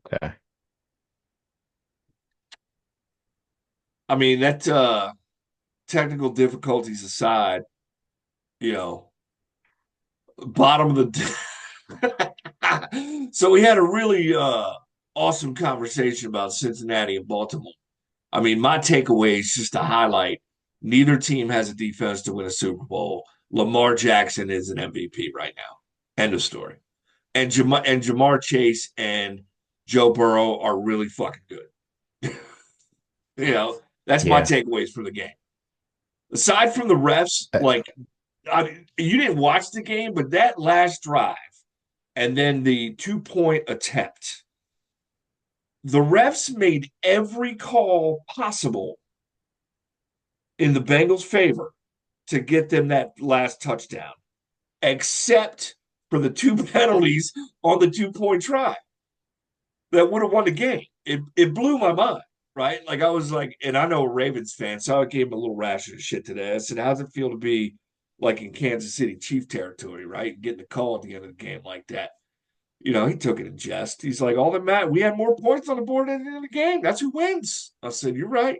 Okay. I mean, that technical difficulties aside, you know, bottom of the so we had a really awesome conversation about Cincinnati and Baltimore. I mean, my takeaway is just to highlight neither team has a defense to win a Super Bowl. Lamar Jackson is an MVP right now. End of story. And Jamar Chase and Joe Burrow are really fucking good. That's my Yeah. takeaways from the game. Aside from the refs, Uh, like you didn't watch the game, but that last drive and then the 2 point attempt, the refs made every call possible in the Bengals' favor to get them that last touchdown, except for the two penalties on the 2 point try that would have won the game. It blew my mind, right? Like I was like, and I know a Ravens fan, so I gave him a little rash of shit today. I said, "How's it feel to be like in Kansas City Chief territory, right? Getting a call at the end of the game like that." He took it in jest. He's like, "All that matters, we had more points on the board at the end of the game. That's who wins." I said, "You're right.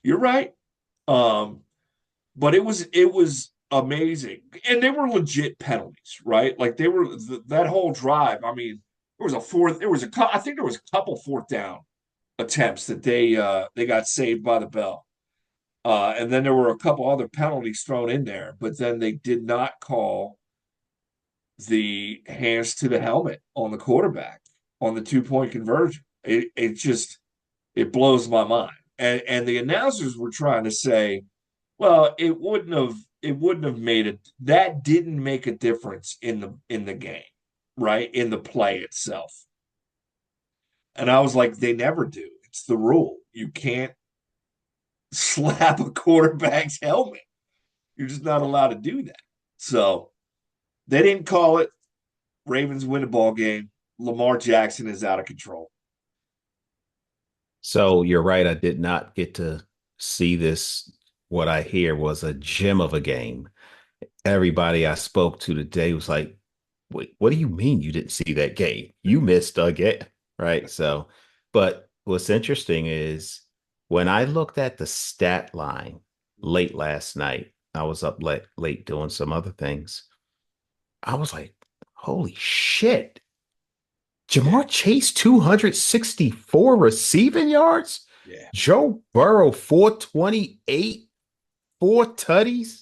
You're right." Um, but it was amazing, and they were legit penalties, right? Like they were that whole drive. I mean, there was a fourth. There was a. I think there was a couple fourth down attempts that they got saved by the bell. And then there were a couple other penalties thrown in there, but then they did not call the hands to the helmet on the quarterback on the 2 point conversion. It just it blows my mind. And the announcers were trying to say, well, it wouldn't have made it. That didn't make a difference in the game, right? In the play itself. And I was like, they never do. It's the rule. You can't slap a quarterback's helmet. You're just not allowed to do that. So they didn't call it. Ravens win the ball game. Lamar Jackson is out of control. so you're right. I did not get to see this. What I hear was a gem of a game. Everybody I spoke to today was like, wait, what do you mean you didn't see that game? You missed a game, right? So, but what's interesting is when I looked at the stat line late last night, I was up late doing some other things. I was like, holy shit. Yeah, Jamar Chase, 264 receiving yards. yeah, Joe Burrow, 428, four tutties.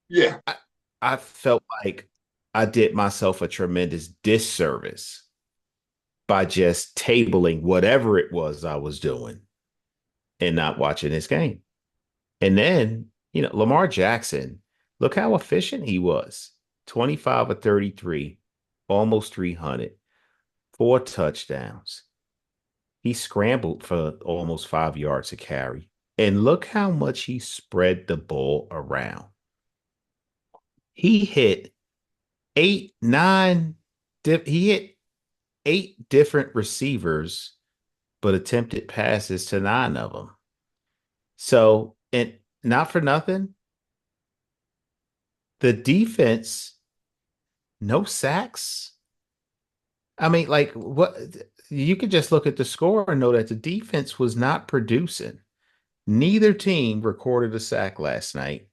yeah. I, I felt like I did myself a tremendous disservice by just tabling whatever it was I was doing and not watching this game. And then, Lamar Jackson, look how efficient he was. 25 of 33, almost 300, four touchdowns. He scrambled for almost 5 yards a carry. And look how much he spread the ball around. He hit eight, nine, he hit eight different receivers, but attempted passes to nine of them. So, and not for nothing, the defense, no sacks. I mean, like, what you could just look at the score and know that the defense was not producing. Neither team recorded a sack last night.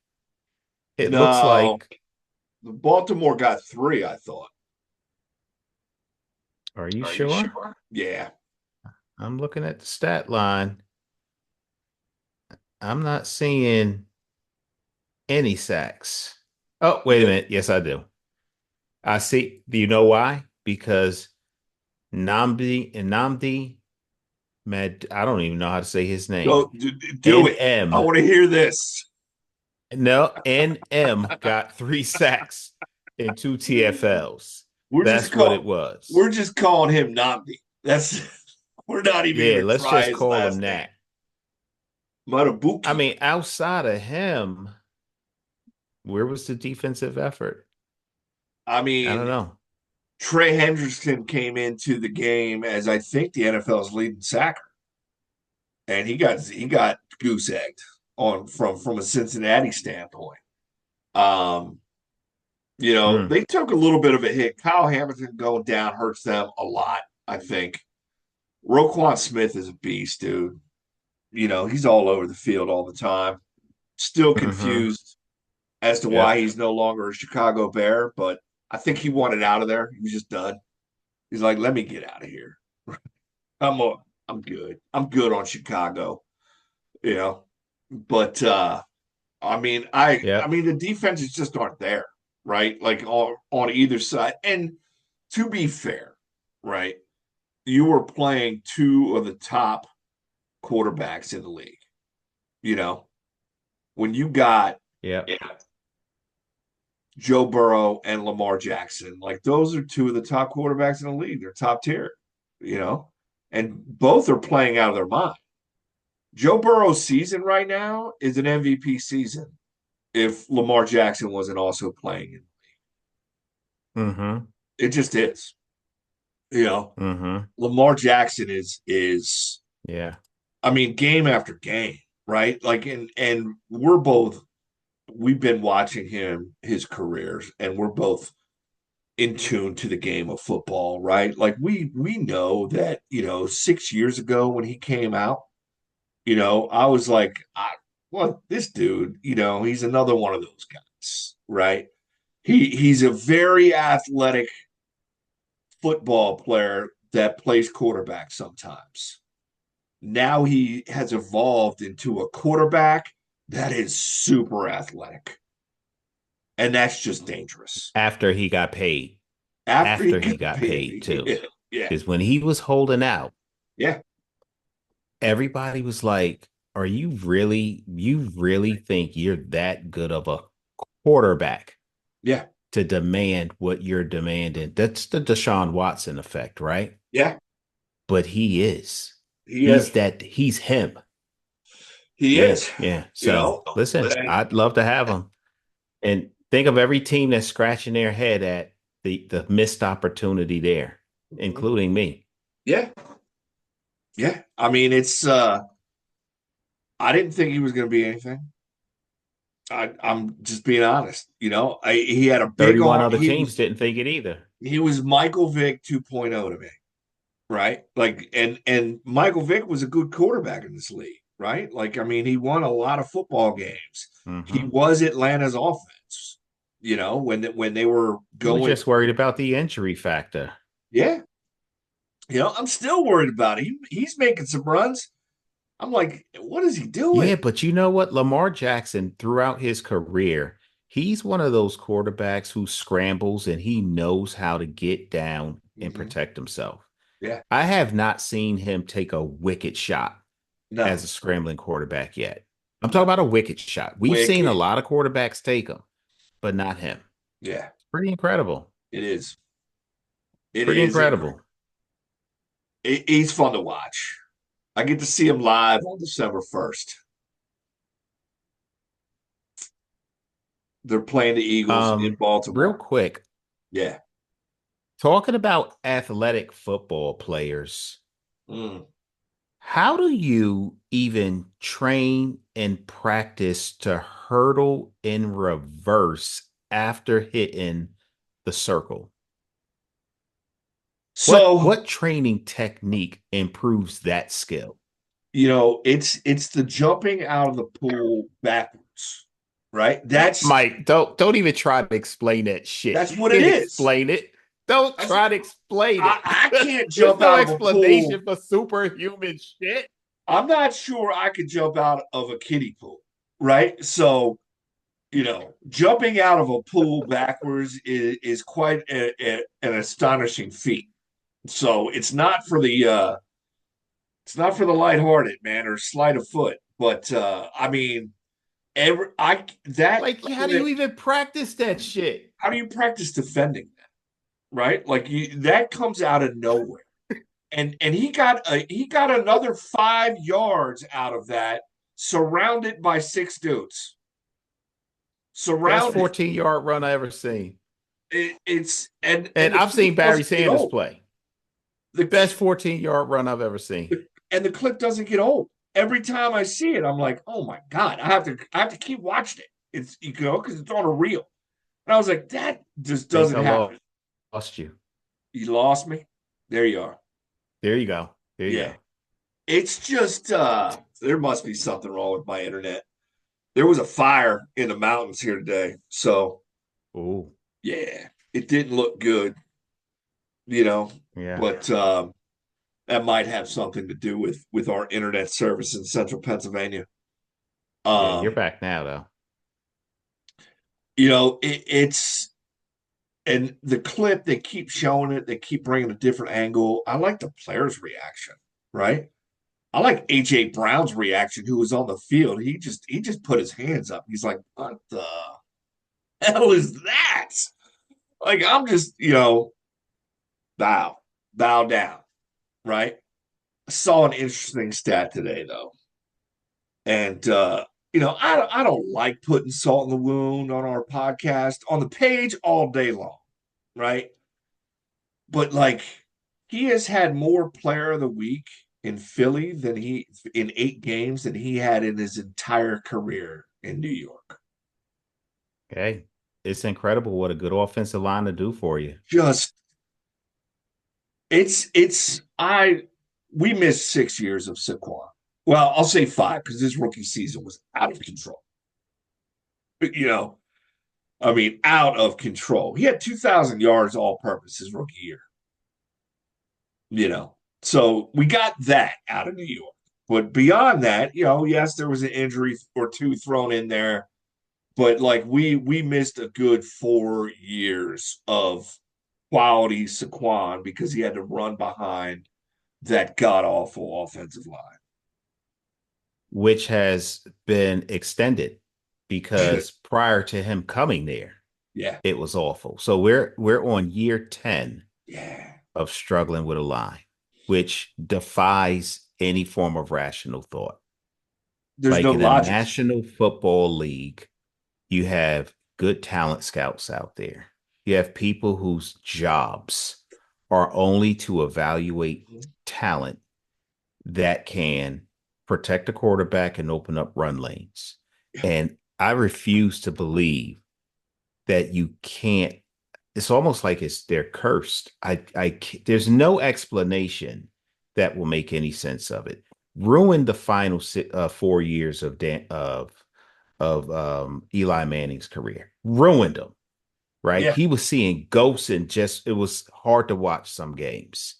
It looks No, like, the Baltimore got three, I thought. are you Are you sure? sure? Yeah. I'm looking at the stat line. I'm not seeing any sacks. Oh, wait a Yeah. minute. Yes, I do. I see. Do you know why? Because Namdi Med, I don't even know how to say his Go name. do it. I NM. want to hear this. No, NM got three sacks and two TFLs. We're just That's what call it was. we're just calling him Namdi. That's we're not even Yeah, gonna let's try just his call him last name. that. I Matabuki. mean, outside of him, where was the defensive effort? I I mean, don't know. Trey Hendrickson came into the game as I think the NFL's leading sacker, and he got goose egged on from a Cincinnati standpoint. Um, Hmm. they took a little bit of a hit. Kyle Hamilton going down hurts them a lot, I think. Roquan Smith is a beast, dude. He's all over the field all the time. Still Mm-hmm. confused as to why Yep. he's no longer a Chicago Bear, but I think he wanted out of there. He was just done. He's like, let me get out of here. I'm a, I'm good. I'm good on Chicago, you know. But I mean, I Yep. mean the defenses just aren't there, right? Like on either side. And to be fair, right, you were playing two of the top quarterbacks in the league. You know, when you got Yep. Joe Burrow and Lamar Jackson, like those are two of the top quarterbacks in the league. They're top tier, you know, and both are playing out of their mind. Joe Burrow's season right now is an MVP season if Lamar Jackson wasn't also playing. Mm-hmm. It just is. You know, Mm-hmm. Lamar Jackson is Yeah. I mean, game after game, right? Like and we've been watching his careers, and we're both in tune to the game of football, right? Like we know that, 6 years ago when he came out, I was like, well, this dude, he's another one of those guys, right? He's a very athletic football player that plays quarterback sometimes. Now he has evolved into a quarterback that is super athletic. And that's just dangerous. After he got paid. After he After he got got paid paid. too. Yeah. Because when he was holding out, Yeah. everybody was like, are you really think you're that good of a quarterback Yeah. to demand what you're demanding? That's the Deshaun Watson effect, right? Yeah. But he is. He is. He's him. He Yeah, is. yeah. You So know, listen, I'd love to have him. And think of every team that's scratching their head at the missed opportunity there, including me. yeah. Yeah. I mean, I didn't think he was going to be anything. I'm just being honest. He had a big 31 arm. other teams didn't think it either. He was Michael Vick 2.0 to me, right? Like, and Michael Vick was a good quarterback in this league, right? Like, I mean, he won a lot of football games. He Hmm. was Atlanta's offense, when they were He was going just worried through. about the injury factor. Yeah, I'm still worried about it. He's making some runs. I'm like, what is he Yeah, doing? but you know what? Lamar Jackson, throughout his career, he's one of those quarterbacks who scrambles and he knows how to get down and Hmm. protect himself. Yeah, I have not seen him take a wicked shot no, as a scrambling quarterback yet. I'm talking about a wicked shot. We've seen a wicked. lot of quarterbacks take them, but not him. Yeah, Pretty incredible. it is. It Pretty is incredible. incredible. He's fun to watch. I get to see him live on December 1st. They're playing the Eagles in Real Baltimore. quick, Yeah. talking about athletic football players, Mm. how do you even train and practice to hurdle in reverse after hitting the circle? What So, what training technique improves that skill? it's the jumping out of the pool backwards, right? Mike, don't even try to explain that shit. That's You what it can't is. explain it. Don't That's, try to explain it. I can't There's jump no out of a pool. explanation for superhuman shit. I'm not sure I could jump out of a kiddie pool, right? So, jumping out of a pool backwards is quite an astonishing feat. So it's not for the lighthearted, man, or sleight of foot. But I mean, every I that Like, how do you even practice that shit? how do you practice defending that, right? Like that comes out of nowhere. And he got another 5 yards out of that, surrounded by six dudes. Best Surrounded. 14-yard run I ever seen. It's and And the I've seen clip Barry doesn't get Sanders old. play. The Best 14-yard run I've ever seen. and the clip doesn't get old. Every time I see it, I'm like, oh my god, I have to keep watching it. It's because it's on a reel. And I was like, that just Think doesn't I happen. lost you. You lost me. There you are. There you go. There you Yeah. go. It's just there must be something wrong with my internet. There was a fire in the mountains here today. So Oh, yeah, it didn't look good, you know, yeah. but that might have something to do with our internet service in central Pennsylvania. Yeah, you're Um, back now though. it's and the clip they keep showing it, they keep bringing a different angle. I like the player's reaction, right? I like AJ Brown's reaction, who was on the field. He just put his hands up. He's like, "What the hell is that?" Like I'm just, bow, bow down, right? I saw an interesting stat today though, and I don't like putting salt in the wound on our podcast on the page all day long, right? But like he has had more player of the week in Philly than he in 8 games than he had in his entire career in New York. Okay. It's incredible what a good offensive line to do for you. Just it's I we missed 6 years of Saquon. Well, I'll say five because his rookie season was out of control. You know, I mean, out of control. He had 2,000 yards all purpose his rookie year. So we got that out of New York. But beyond that, yes, there was an injury or two thrown in there, but like we missed a good 4 years of quality Saquon because he had to run behind that god awful offensive Which has been extended line. because prior to him coming there, Yeah, it was awful. So we're on year 10 yeah. of struggling with a line, which defies any form of rational thought. There's Like no in a logic. National Football League, you have good talent scouts out there. You have people whose jobs are only to evaluate talent that can protect the quarterback and open up run lanes. And I refuse to believe that you can't. It's almost like they're cursed. There's no explanation that will make any sense of it. Ruined the final 4 years of Eli Manning's career. Ruined him. Right? Yeah. He was seeing ghosts and just it was hard to watch some games.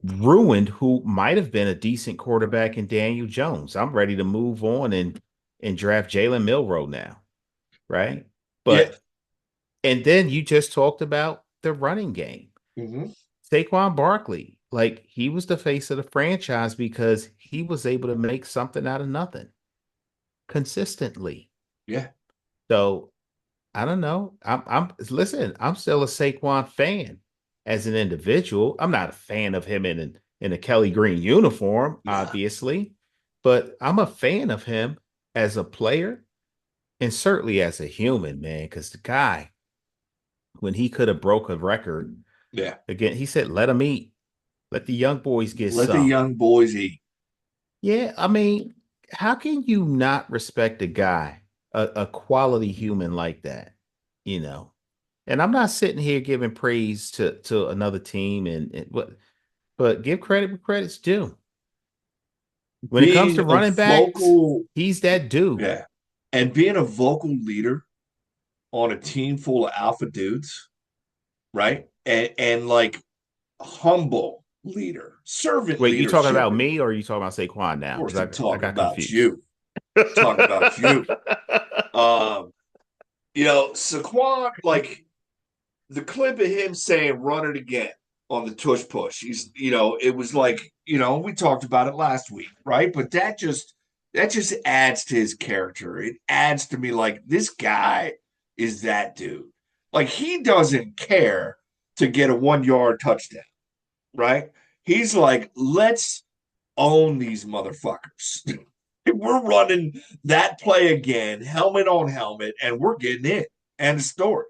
Ruined who might have been a decent quarterback in Daniel Jones. I'm ready to move on and draft Jalen Milroe now, right? Yeah. But and then you just talked about the running game. Mm-hmm. Saquon Barkley, like he was the face of the franchise because he was able to make something out of nothing consistently. Yeah. So I don't know. I'm listen, I'm still a Saquon fan as an individual. I'm not a fan of him in a Kelly Green uniform, Nah. obviously, but I'm a fan of him as a player and certainly as a human, man, because the guy, when he could have broke a record, Yeah. again, he said, let him eat. Let the young boys get Let the some. young boys eat. Yeah, I mean, how can you not respect a guy, a quality human like that? You know, and I'm not sitting here giving praise to another team and but give credit where credit's due. When it comes Being to a running backs, vocal, he's that dude. yeah, and being a vocal leader on a team full of alpha dudes, right? And like humble leader, servant Wait, you talking leadership. about Of me or are you talking about Saquon now? course, Because I'm I talking got about confused. you. Talking about you. Um, Saquon, like the clip of him saying "run it again" on the tush push. It was like, we talked about it last week, right? But that just adds to his character. It adds to me like this guy is that dude. Like he doesn't care to get a 1 yard touchdown, right? He's like, let's own these motherfuckers. We're running that play again, helmet on helmet, and we're getting it. End of story.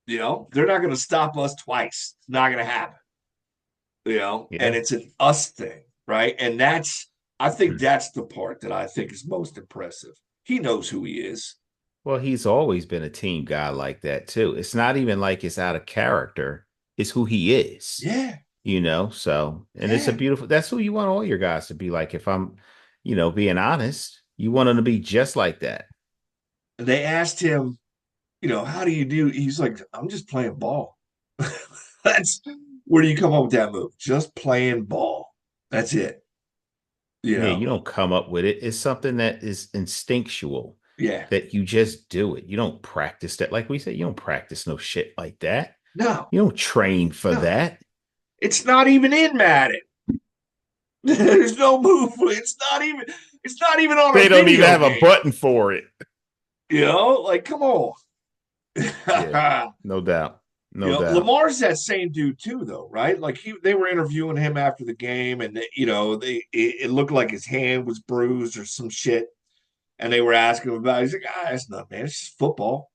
They're not going to stop us twice. It's not going to happen. And Yeah. it's an us thing, right? And I think that's the part that I think is most impressive. He knows who he is. Well, he's always been a team guy like that too. It's not even like it's out of character. It's who he is. Yeah. So, and it's a Yeah. beautiful, that's who you want all your guys to be like. If I'm, being honest, you want them to be just like that. And they asked him, how do you do? He's like, I'm just playing ball. That's where do you come up with that move? Just playing ball. That's it. You Yeah, know? you don't come up with it. It's something that is instinctual Yeah. that you just do it. You don't practice that. Like we said, you don't practice no shit like that. No, You don't train for no. that. It's not even in Madden. There's no move. It's not even on a They don't even video have a game. button for it. Like, come on. Yeah, no doubt. No doubt. Lamar's that same dude too, though, right? Like they were interviewing him after the game, and it looked like his hand was bruised or some shit, and they were asking him about it. He's like, it's not, man. It's just football.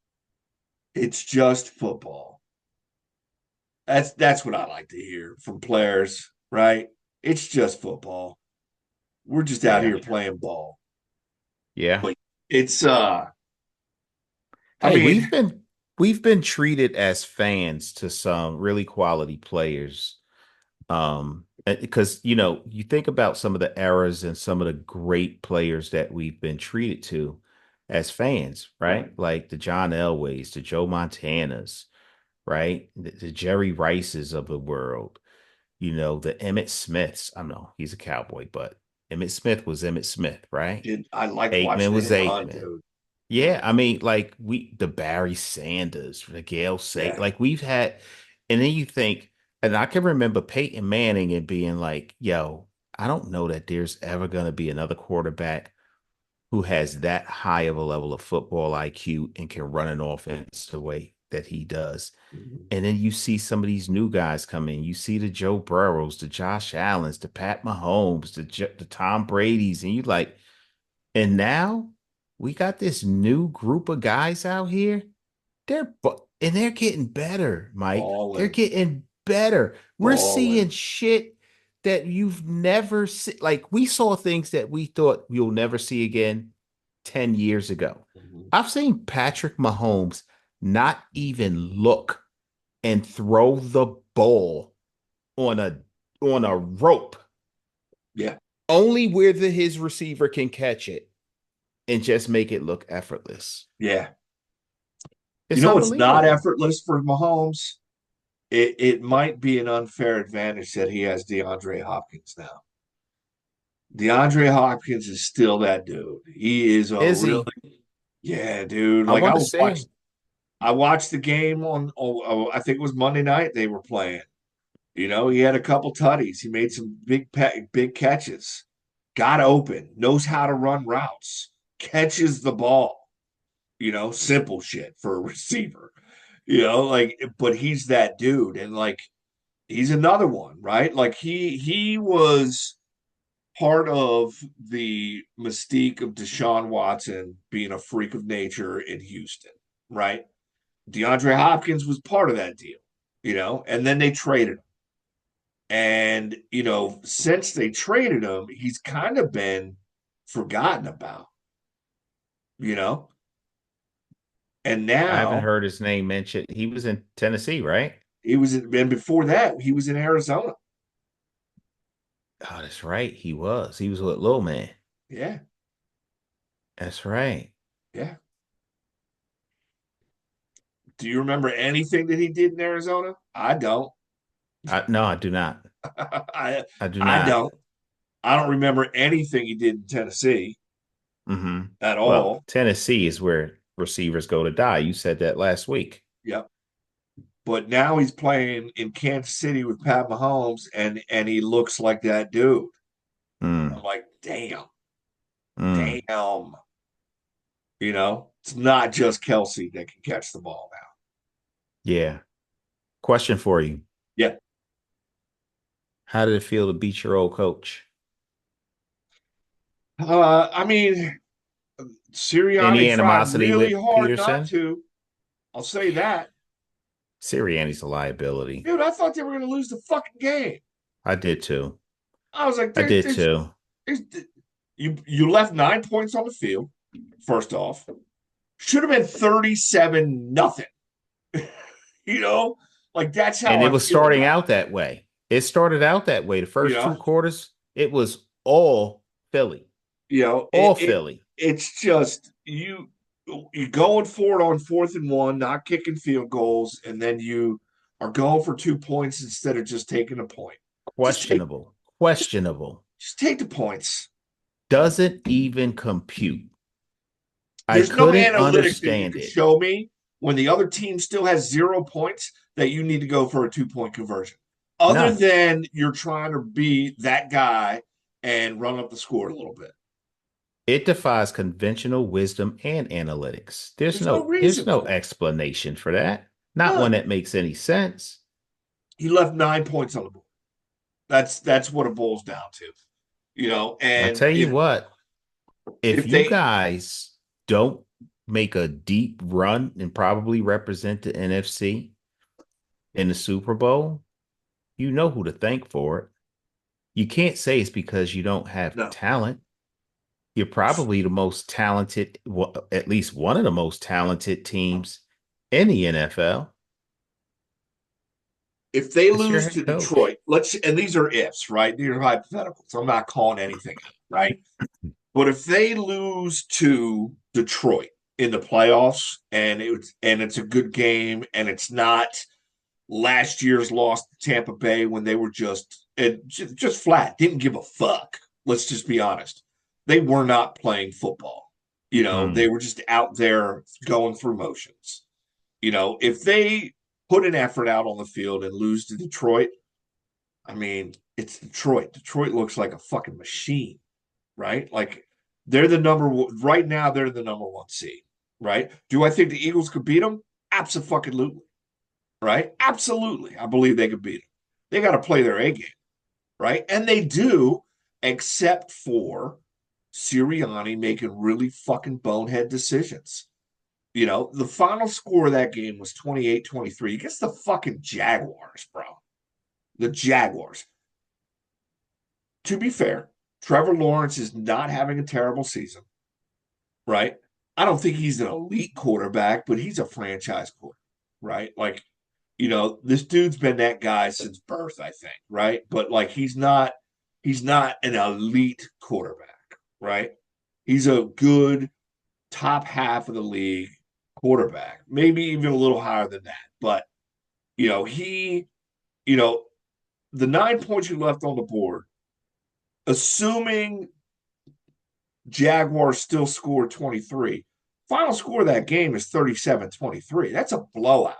It's just football. That's what I like to hear from players, right? It's just football. We're just out Yeah. here playing ball. Yeah. But it's I Hey, mean, we've been treated as fans to some really quality players. Because you think about some of the eras and some of the great players that we've been treated to as fans, right. right? Like the John Elways, the Joe Montanas, right? The Jerry Rices of the world, the Emmett Smiths. I know he's a cowboy, but Emmett Smith was Emmett Smith, right? Dude, I liked Aikman watching was him run, Aikman. dude. Yeah, I mean, like the Barry Sanders, the Gail Say, Yeah. like we've had, and then you think, and I can remember Peyton Manning and being like, yo, I don't know that there's ever going to be another quarterback who has that high of a level of football IQ and can run an offense the way that he does. Mhm. And then you see some of these new guys come in. You see the Joe Burrows, the Josh Allens, the Pat Mahomes, the Tom Brady's, and you like, and now we got this new group of guys out here. And they're getting better, Mike. They're Balling, getting better. We're seeing balling. shit that you've never seen. Like we saw things that we thought we'll never see again 10 years ago. Mhm. I've seen Patrick Mahomes not even look and throw the ball on a rope Yeah. only where his receiver can catch it and just make it look effortless. Yeah. You It's know what's not unbelievable. effortless for Mahomes? It might be an unfair advantage that he has DeAndre Hopkins now. DeAndre Hopkins is still that dude. He is a Is really, he? yeah, dude. I Like want to say, I watched the game I think it was Monday night they were playing. He had a couple tutties. He made some big catches. Got open, knows how to run routes, catches the ball. Simple shit for a receiver. But he's that dude, and like he's another one, right? Like he was part of the mystique of Deshaun Watson being a freak of nature in Houston, right? DeAndre Hopkins was part of that deal, and then they traded him. And, since they traded him, he's kind of been forgotten about, you know? And I haven't now heard his name mentioned. He was in Tennessee, right? and before that, he was in Arizona. Oh, that's right. He was. He was with Lil Man. Yeah. That's right. Yeah. Do you remember anything that he did in Arizona? I don't. No, I do not. I I do I not. don't. I don't remember anything he did in Tennessee Hmm. at Well, all. Tennessee is where receivers go to die. You said that last week. Yep. But now he's playing in Kansas City with Pat Mahomes, and he looks like that dude. I'm Mm, like, damn, mm. damn. It's not just Kelsey that can catch the ball now. Yeah. Question for you. Yeah. How did it feel to beat your old coach? I mean, Any Sirianni tried animosity really with hard not Peterson? to. I'll say that. Sirianni's a liability. Dude, I thought they were going to lose the fucking game. I did too. I was like, I did too. there's, you left 9 points on the field. First off, should have been 37 nothing. you know, like that's And how it I was feel starting about out that way. It started out that way. The You first know, two quarters, it was all Philly, you know, all Philly. it's just you going for it on 4th and 1, not kicking field goals, and then you are going for 2 points instead of just taking a point. Just take Questionable, questionable. just take the points. Doesn't even compute. I There's no couldn't analytics that you understand can it. show me when the other team still has 0 points that you need to go for a 2 point conversion. Other None. than you're trying to be that guy and run up the score a little bit. It defies conventional wisdom and analytics. There's There's no no there's reason no for it. explanation for that. Not one None. that makes any sense. He left 9 points on the board. That's what it boils down to. I And tell you what, if if you they guys don't make a deep run and probably represent the NFC in the Super Bowl, you know who to thank for it. You can't say it's because you don't have no, talent. You're probably the most talented, well, at least one of the most talented teams in the NFL. if they It's your lose head to coach. Detroit, and these are ifs, right? These are hypotheticals. I'm not calling anything out, right? But if they lose to Detroit in the playoffs and it's a good game and it's not last year's loss to Tampa Bay when they were just flat, didn't give a fuck. Let's just be honest. They were not playing football. They Hmm. were just out there going through motions. If they put an effort out on the field and lose to Detroit, I mean, it's Detroit. Detroit looks like a fucking machine, right? Like they're the number one right now. They're the number one seed, right? Do I think the Eagles could beat them? Absolutely, right? Absolutely, I believe they could beat them. They got to play their A game, right? And they do, except for Sirianni making really fucking bonehead decisions. The final score of that game was 28-23 against the fucking Jaguars, bro. The Jaguars. To be fair, Trevor Lawrence is not having a terrible season, right? I don't think he's an elite quarterback, but he's a franchise quarterback, right? Like, this dude's been that guy since birth, I think, right? But like he's not an elite quarterback, right? He's a good top half of the league quarterback, maybe even a little higher than that. But he, you know, the 9 points you left on the board, assuming Jaguars still score 23, final score of that game is 37-23. That's a blowout,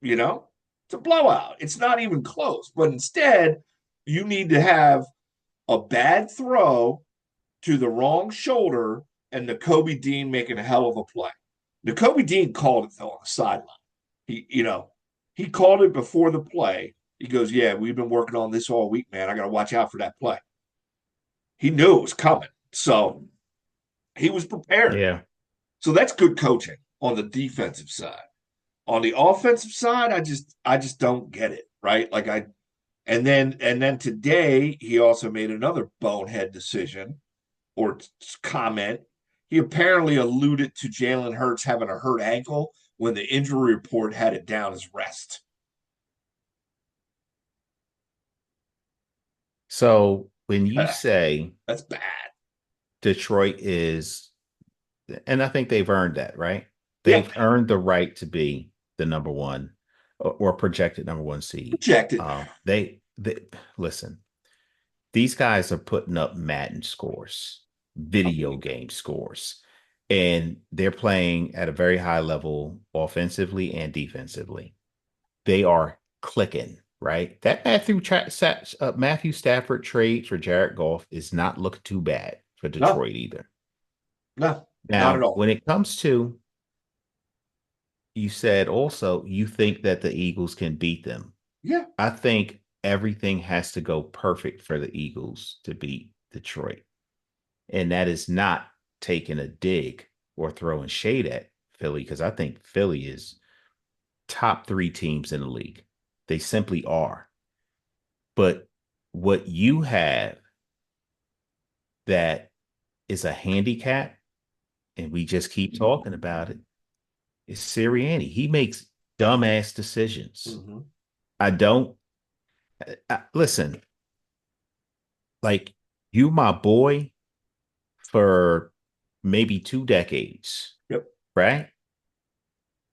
you know? It's a blowout. It's not even close. But instead, you need to have a bad throw to the wrong shoulder and Nakobe Dean making a hell of a play. Nakobe Dean called it though on the sideline. He called it before the play. He goes, "Yeah, we've been working on this all week, man. I got to watch out for that play." He knew it was coming, so he was prepared. Yeah. So that's good coaching on the defensive side. On the offensive side, I just don't get it, right? Like and then today he also made another bonehead decision or comment. He apparently alluded to Jalen Hurts having a hurt ankle when the injury report had it down as rest. So when you say That's bad. Detroit is, and I think they've earned that, right? Yeah, They've earned the right to be the number one or projected number one seed. projected. They listen, these guys are putting up Madden scores, video game scores, and they're playing at a very high level offensively and defensively. They are clicking, right? That Matthew Stafford trade for Jared Goff is not looking too bad for No, Detroit either. no, not at Now, all. when it comes to, you said also you think that the Eagles can beat them. Yeah, I think everything has to go perfect for the Eagles to beat Detroit. And that is not taking a dig or throwing shade at Philly, because I think Philly is top three teams in the league. They simply are. But what you have that is a handicap, and we just keep talking about it, is Sirianni. He makes dumbass decisions. mm-hmm. I don't. Listen, like you, my boy, for maybe 2 decades, Yep. right?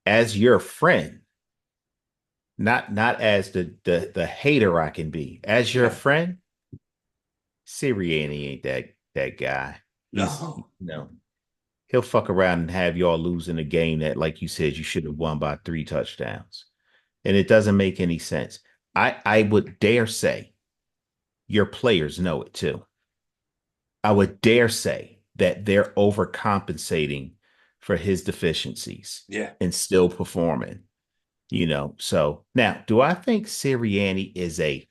As your friend, not as the hater I can be. As your Yeah. friend, Sirianni ain't that guy. No. He'll fuck around and have y'all losing a game that, like you said, you should have won by 3 touchdowns. And it doesn't make any sense. I would dare say your players know it too. I would dare say that they're overcompensating for his deficiencies Yeah. and still performing. So now, do I think Sirianni is a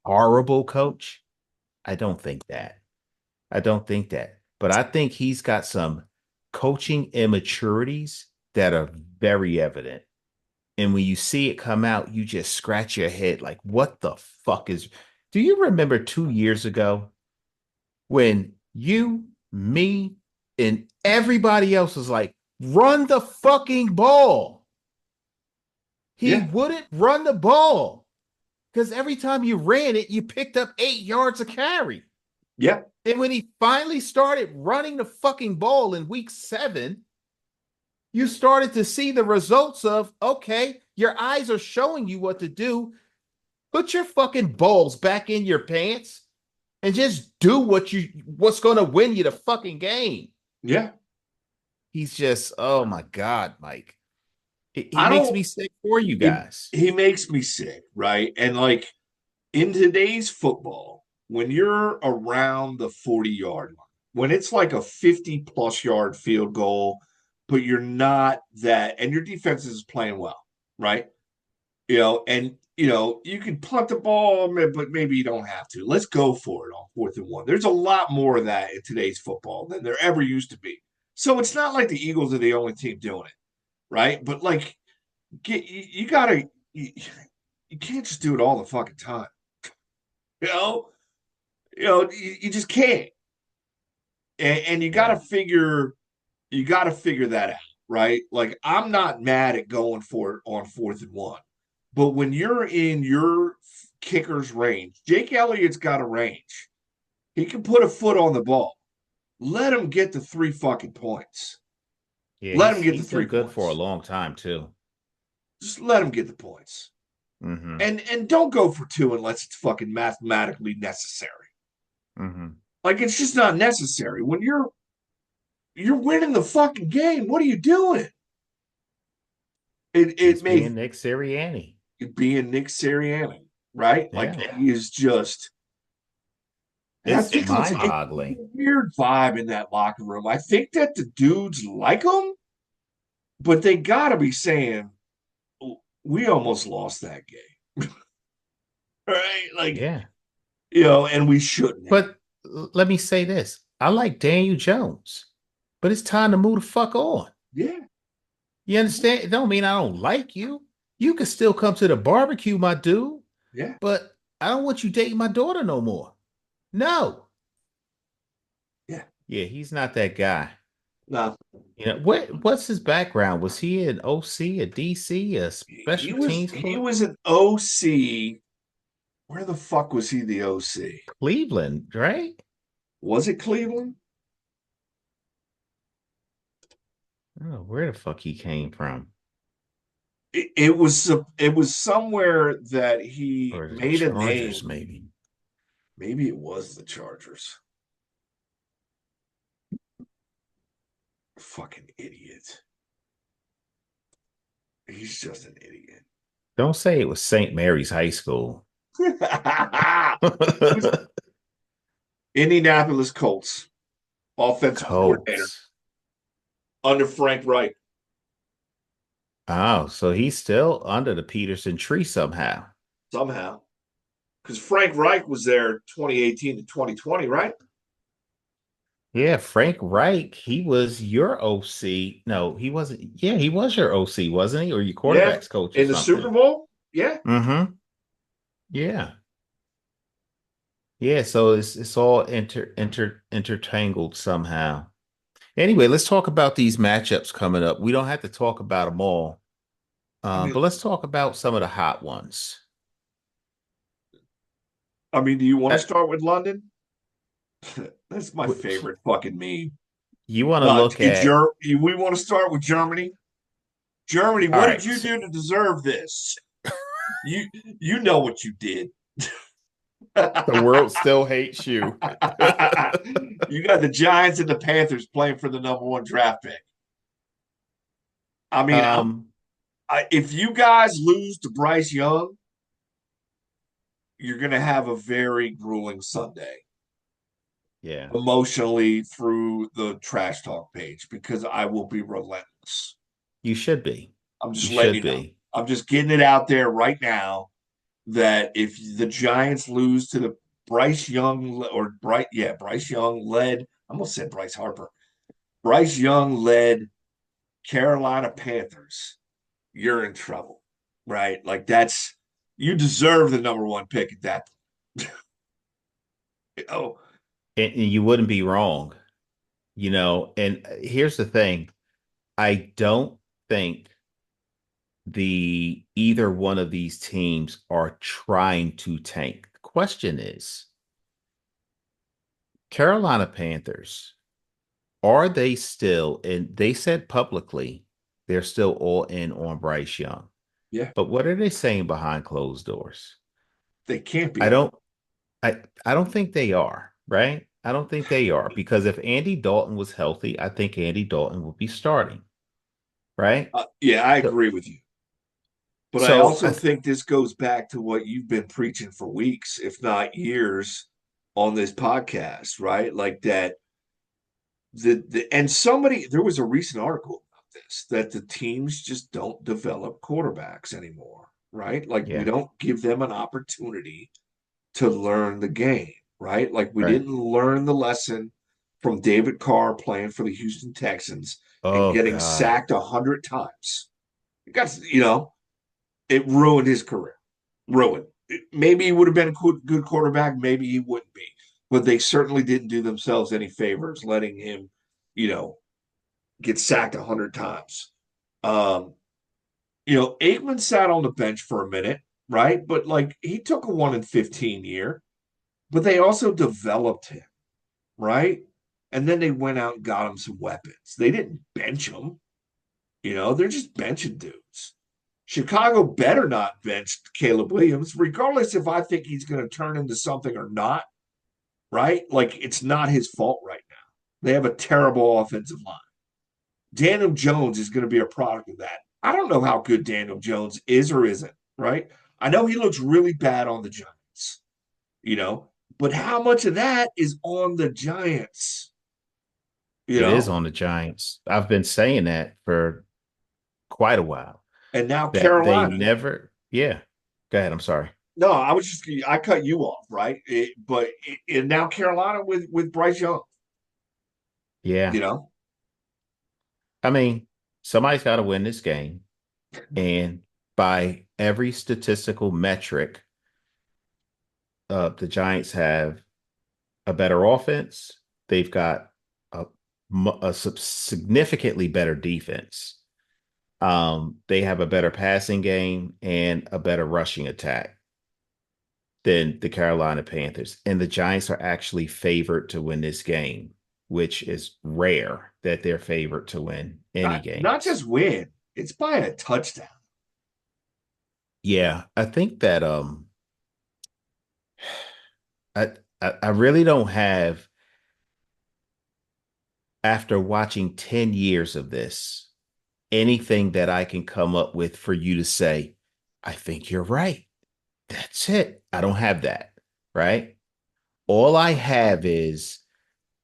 horrible coach? I don't think that. I don't think that. But I think he's got some coaching immaturities that are very evident. And when you see it come out, you just scratch your head like, what the fuck is. Do you remember 2 years ago when you, me, and everybody else was like, run the fucking ball? He Yeah. wouldn't run the ball because every time you ran it, you picked up 8 yards of carry. Yeah. And when he finally started running the fucking ball in week 7, you started to see the results of, okay, your eyes are showing you what to do. Put your fucking balls back in your pants and just do what's going to win you the fucking game. Yeah. He's just, oh my God, Mike. He I makes don't me sick for you it, guys. he makes me sick, right? And like in today's football, when you're around the 40-yard line, when it's like a 50 plus yard field goal, but you're not that, and your defense is playing well, right? And you can punt the ball, but maybe you don't have to. Let's go for it on 4th and 1. There's a lot more of that in today's football than there ever used to be. So it's not like the Eagles are the only team doing it, right? But like, you gotta, you can't just do it all the fucking time. You know, you just can't, and Yeah. you gotta figure that out, right? Like I'm not mad at going for it on 4th and 1, but when you're in your kicker's range, Jake Elliott's got a range. He can put a foot on the ball. Let him get the 3 fucking points. Yeah, Let him he's get the he's three been good for a points. long time too. Just let him get the points. Mm-hmm. And don't go for 2 unless it's fucking mathematically necessary. Mm-hmm. Like it's just not necessary. When you're winning the fucking game, what are you doing? It He's may being Nick Sirianni. be in Nick Sirianni, right? Like Yeah. he is just. I It's think it's a mind-boggling. weird vibe in that locker room. I think that the dudes like him, but they got to be saying we almost lost that game, right? Like Yeah. and we shouldn't have. But let me say this. I like Daniel Jones, but it's time to move the fuck on. Yeah, You understand? It don't mean I don't like you. You can still come to the barbecue, my dude, yeah, but I don't want you dating my daughter no more. No. yeah. Yeah, he's not that guy. No, What's his background? Was he an OC, a DC, a he special was teams he coach? was an OC. Where the fuck was he the OC? Cleveland, right? Was it Cleveland? Oh, where the fuck he came from? It was somewhere that he Or the made a Chargers, name. maybe. Maybe it was the Chargers. Fucking idiot. He's just an idiot. Don't say it was St. Mary's High School. Indianapolis Colts offensive coordinator Colts. under Frank Reich. Oh, so he's still under the Peterson tree somehow. Somehow. Because Frank Reich was there 2018 to 2020, right? Yeah, Frank Reich, he was your OC. No, he wasn't. Yeah, he was your OC, wasn't he? Or your Yeah. quarterback's coach or In the Super something. Bowl? Yeah. Mm-hmm. Yeah. Yeah, so it's all intertangled somehow. Anyway, let's talk about these matchups coming up. We don't have to talk about them all, I mean, but let's talk about some of the hot ones. I mean, do you want to Uh, start with London? That's my w- favorite fucking meme. You want to look at, We want to start with Germany. Germany, all what did right, you so do to deserve this? You you know what you did. the world still hates you. You got the Giants and the Panthers playing for the number one draft pick. I mean, um, if you guys lose to Bryce Young, you're going to have a very grueling Sunday yeah, emotionally through the trash talk page because I will be relentless. you should be. I'm You just letting should you know. be. I'm just getting it out there right now that if the Giants lose to the Bryce Young led, I almost said Bryce Harper, Bryce Young led Carolina Panthers, you're in trouble, right? Like you deserve the number one pick at that. Oh, And you wouldn't be wrong, And here's the thing. I don't think the either one of these teams are trying to tank. The question is, Carolina Panthers, are they still, and they said publicly they're still all in on Bryce Young. yeah, But what are they saying behind closed doors? they can't be I all. don't I don't think they are, right? I don't think they are because if Andy Dalton was healthy, I think Andy Dalton would be starting, right? Yeah, I So, agree with you. But I so also think this goes back to what you've been preaching for weeks, if not years, on this podcast, right? Like that and somebody there was a recent article about this that the teams just don't develop quarterbacks anymore, right? Like we yeah, don't give them an opportunity to learn the game, right? Like we right. didn't learn the lesson from David Carr playing for the Houston Texans and Oh getting God. sacked 100 times. It got, it ruined his career. Ruined. Maybe he would have been a good quarterback. Maybe he wouldn't be. But they certainly didn't do themselves any favors letting him, you know, get sacked 100 times. Um, Aikman sat on the bench for a minute, right? But like he took a 1 in 15 year, but they also developed him, right? And then they went out and got him some weapons. They didn't bench him, they're just benching dudes. Chicago better not bench Caleb Williams, regardless if I think he's going to turn into something or not, right? Like it's not his fault right now. They have a terrible offensive line. Daniel Jones is going to be a product of that. I don't know how good Daniel Jones is or isn't, right? I know he looks really bad on the Giants, you know, but how much of that is on the Giants, you It is know? on the Giants. I've been saying that for quite a while. And now That they Carolina. never, yeah. Go ahead. I'm sorry. No, I cut you off, right? And now Carolina with Bryce Young, Yeah. you know, I mean, somebody's got to win this game. And by every statistical metric, the Giants have a better offense. They've got a, significantly better defense. They have a better passing game and a better rushing attack than the Carolina Panthers. And the Giants are actually favored to win this game, which is rare that they're favored to win any not games. just win, it's by a touchdown. Yeah, I think that I I really don't have, after watching 10 years of this, anything that I can come up with for you to say, I think you're right. That's it. I don't have that, right? All I have is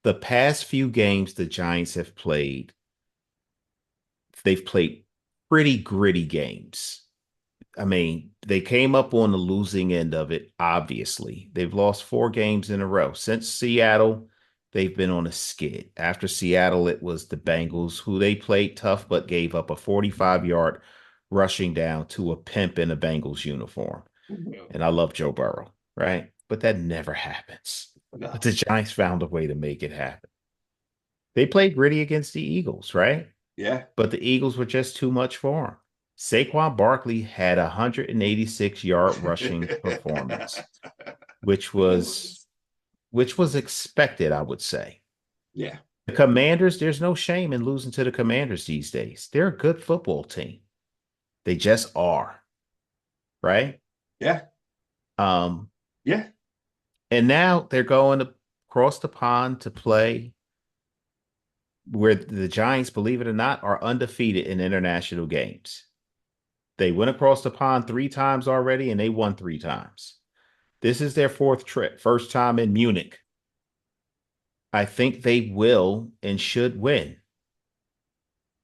the past few games the Giants have played. They've played pretty gritty games. I mean, they came up on the losing end of it, obviously. They've lost 4 games in a row. Since Seattle, they've been on a skid. After Seattle, it was the Bengals, who they played tough but gave up a 45-yard rushing down to a pimp in a Bengals uniform. And I love Joe Burrow, right? But that never happens. But No, the Giants found a way to make it happen. They played gritty against the Eagles, right? yeah, But the Eagles were just too much for him. Saquon Barkley had a 186-yard rushing performance. which was which was expected, I would say. Yeah. The Commanders, there's no shame in losing to the Commanders these days. They're a good football team. They just are, right? Yeah. Um, Yeah. and now they're going across the pond to play where the Giants, believe it or not, are undefeated in international games. They went across the pond 3 times already and they won 3 times. This is their fourth trip, first time in Munich. I think they will and should win.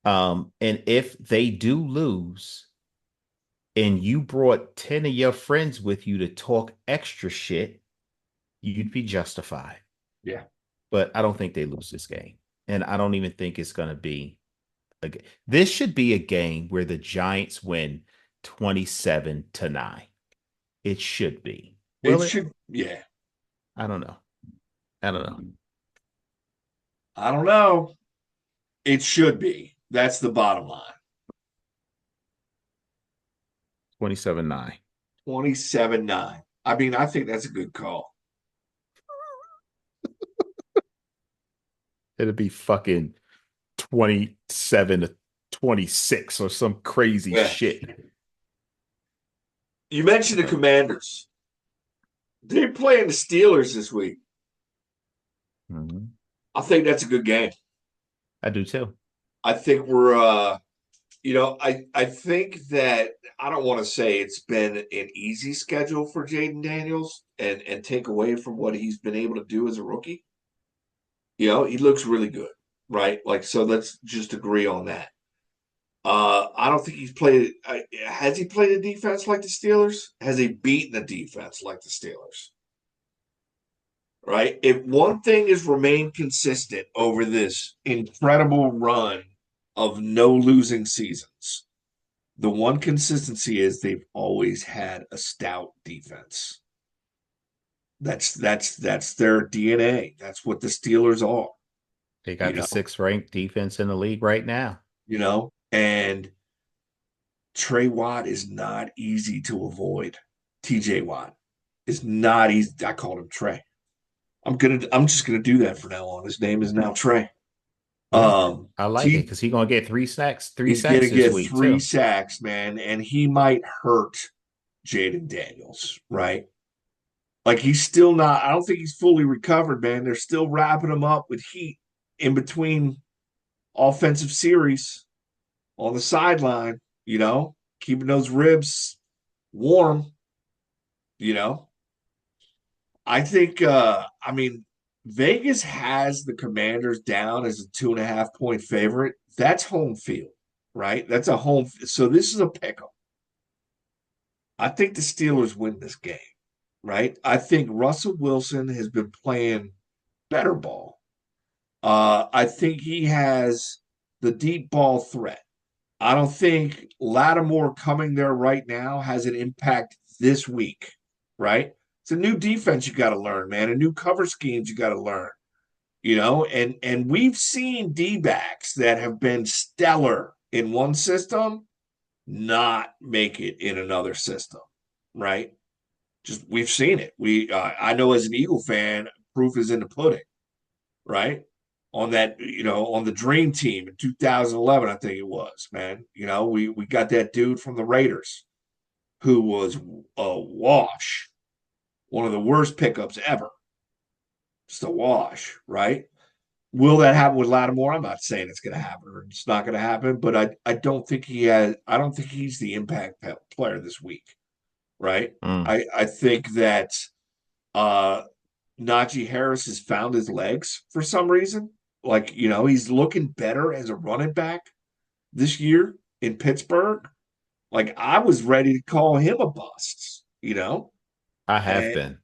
And if they do lose and you brought 10 of your friends with you to talk extra shit, you'd be justified. Yeah. But I don't think they lose this game. And I don't even think it's going to be this should be a game where the Giants win 27-9. It should be. It Will it? should, yeah. I don't know. I don't know. I don't know. It should be. That's the bottom line. 27-9. 27-9. I mean, I think that's a good call. It'll be fucking 27-26 or some crazy Yeah. shit. You mentioned the Commanders. They're playing the Steelers this week. Mm-hmm. I think that's a good game. I do too. I think we're I think that I don't want to say it's been an easy schedule for Jaden Daniels and take away from what he's been able to do as a rookie. He looks really good, right? Like, so let's just agree on that. I don't think he's played. Has he played a defense like the Steelers? Has he beaten a defense like the Steelers? Right? If one thing has remained consistent over this incredible run of no losing seasons, the one consistency is they've always had a stout defense. That's their DNA. That's what the Steelers are. They got the 6th-ranked defense in the league right now. And Trey Watt is not easy to avoid. TJ Watt is not easy. I called him Trey. I'm just gonna do that from now on. His name is now Trey. I like it because he's gonna get 3 sacks. He's Sacks gonna get week, 3 sacks, man, and he might hurt Jaden Daniels, right? Like, he's still not. I don't think he's fully recovered, man. They're still wrapping him up with heat in between offensive series on the sideline. Keeping those ribs warm. I think. I mean, Vegas has the Commanders down as a 2.5-point favorite. That's home field, right? That's a home. So this is a pick'em. I think the Steelers win this game, right? I think Russell Wilson has been playing better ball. I think he has the deep ball threat. I don't think Lattimore coming there right now has an impact this week, right? It's a new defense you got to learn, man. A new cover schemes you got to learn, and we've seen D-backs that have been stellar in one system not make it in another system, right? Just we've seen it. I know as an Eagle fan, proof is in the pudding, right? On that, on the dream team in 2011, I think it was, man. We got that dude from the Raiders who was a wash, one of the worst pickups ever. Just a wash, right? Will that happen with Lattimore? I'm not saying it's going to happen or it's not going to happen, but I don't think I don't think he's the impact player this week, right? I think that Najee Harris has found his legs for some reason. Like, he's looking better as a running back this year in Pittsburgh. Like, I was ready to call him a bust, I have been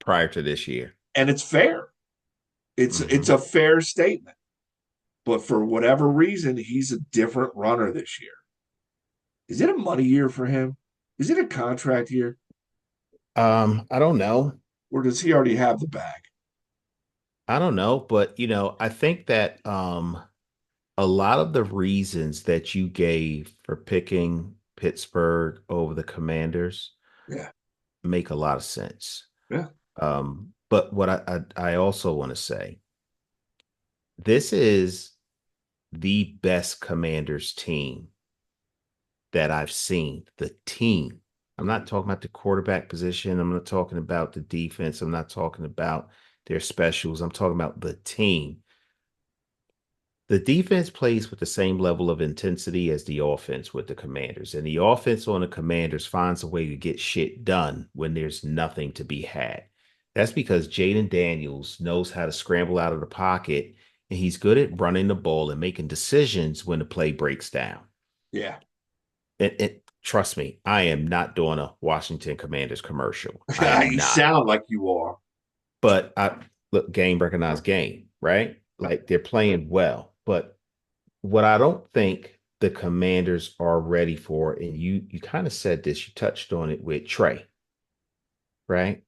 prior to this year. And it's fair. It's a fair statement. But for whatever reason, he's a different runner this year. Is it a money year for him? Is it a contract year? I don't know. Or does he already have the bag? I don't know, but I think that a lot of the reasons that you gave for picking Pittsburgh over the Commanders Yeah. make a lot of sense. Yeah. But what I also want to say, this is the best Commanders team that I've seen. The team. I'm not Mhm. talking about the quarterback position. I'm not talking about the defense. I'm not talking about their specials. I'm talking about the team. The defense plays with the same level of intensity as the offense with the Commanders, and the offense on the Commanders finds a way to get shit done when there's nothing to be had. That's because Jaden Daniels knows how to scramble out of the pocket, and he's good at running the ball and making decisions when the play breaks down. Yeah. Trust me, I am not doing a Washington Commanders commercial. I am You not. sound like you are. But I look, game recognized game, right? Like they're playing well, but what I don't think the Commanders are ready for, and you kind of said this, you touched on it with Trey, right?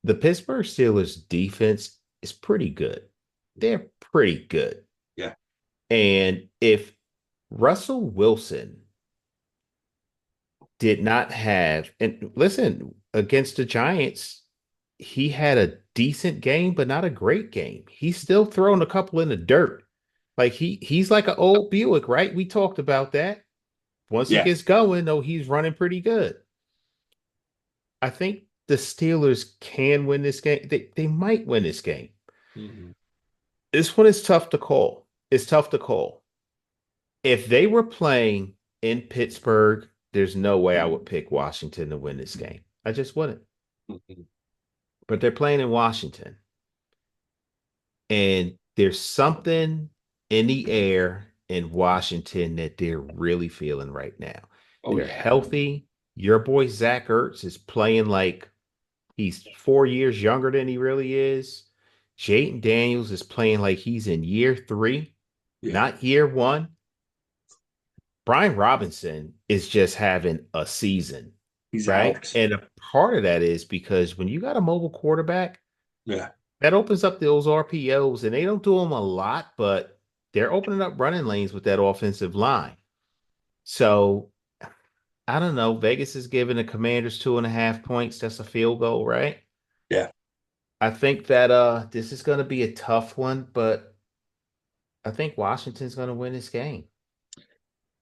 The Pittsburgh Steelers defense is pretty good. They're pretty good. Yeah. And if Russell Wilson did not have, and listen, against the Giants, he had a decent game, but not a great game. He's still throwing a couple in the dirt. Like he's like an old Buick, right? We talked about that. Once he Yeah. gets going, though, he's running pretty good. I think the Steelers can win this game. They might win this game. Mhm. This one is tough to call. It's tough to call. If they were playing in Pittsburgh, there's no way I would pick Washington to win this game. I just wouldn't. Mhm. But they're playing in Washington. And there's something in the air in Washington that they're really feeling right now. Oh They're yeah. healthy. Your boy Zach Ertz is playing like he's 4 years younger than he really is. Jayden Daniels is playing like he's in year three, Yeah. not year one. Brian Robinson is just having a season, He's right? out. And a part of that is because when you got a mobile quarterback, Yeah. that opens up those RPOs, and they don't do them a lot, but they're opening up running lanes with that offensive line. So I don't know. Vegas is giving the Commanders 2.5 points. That's a field goal, right? Yeah. I think that this is going to be a tough one, but I think Washington's going to win this game.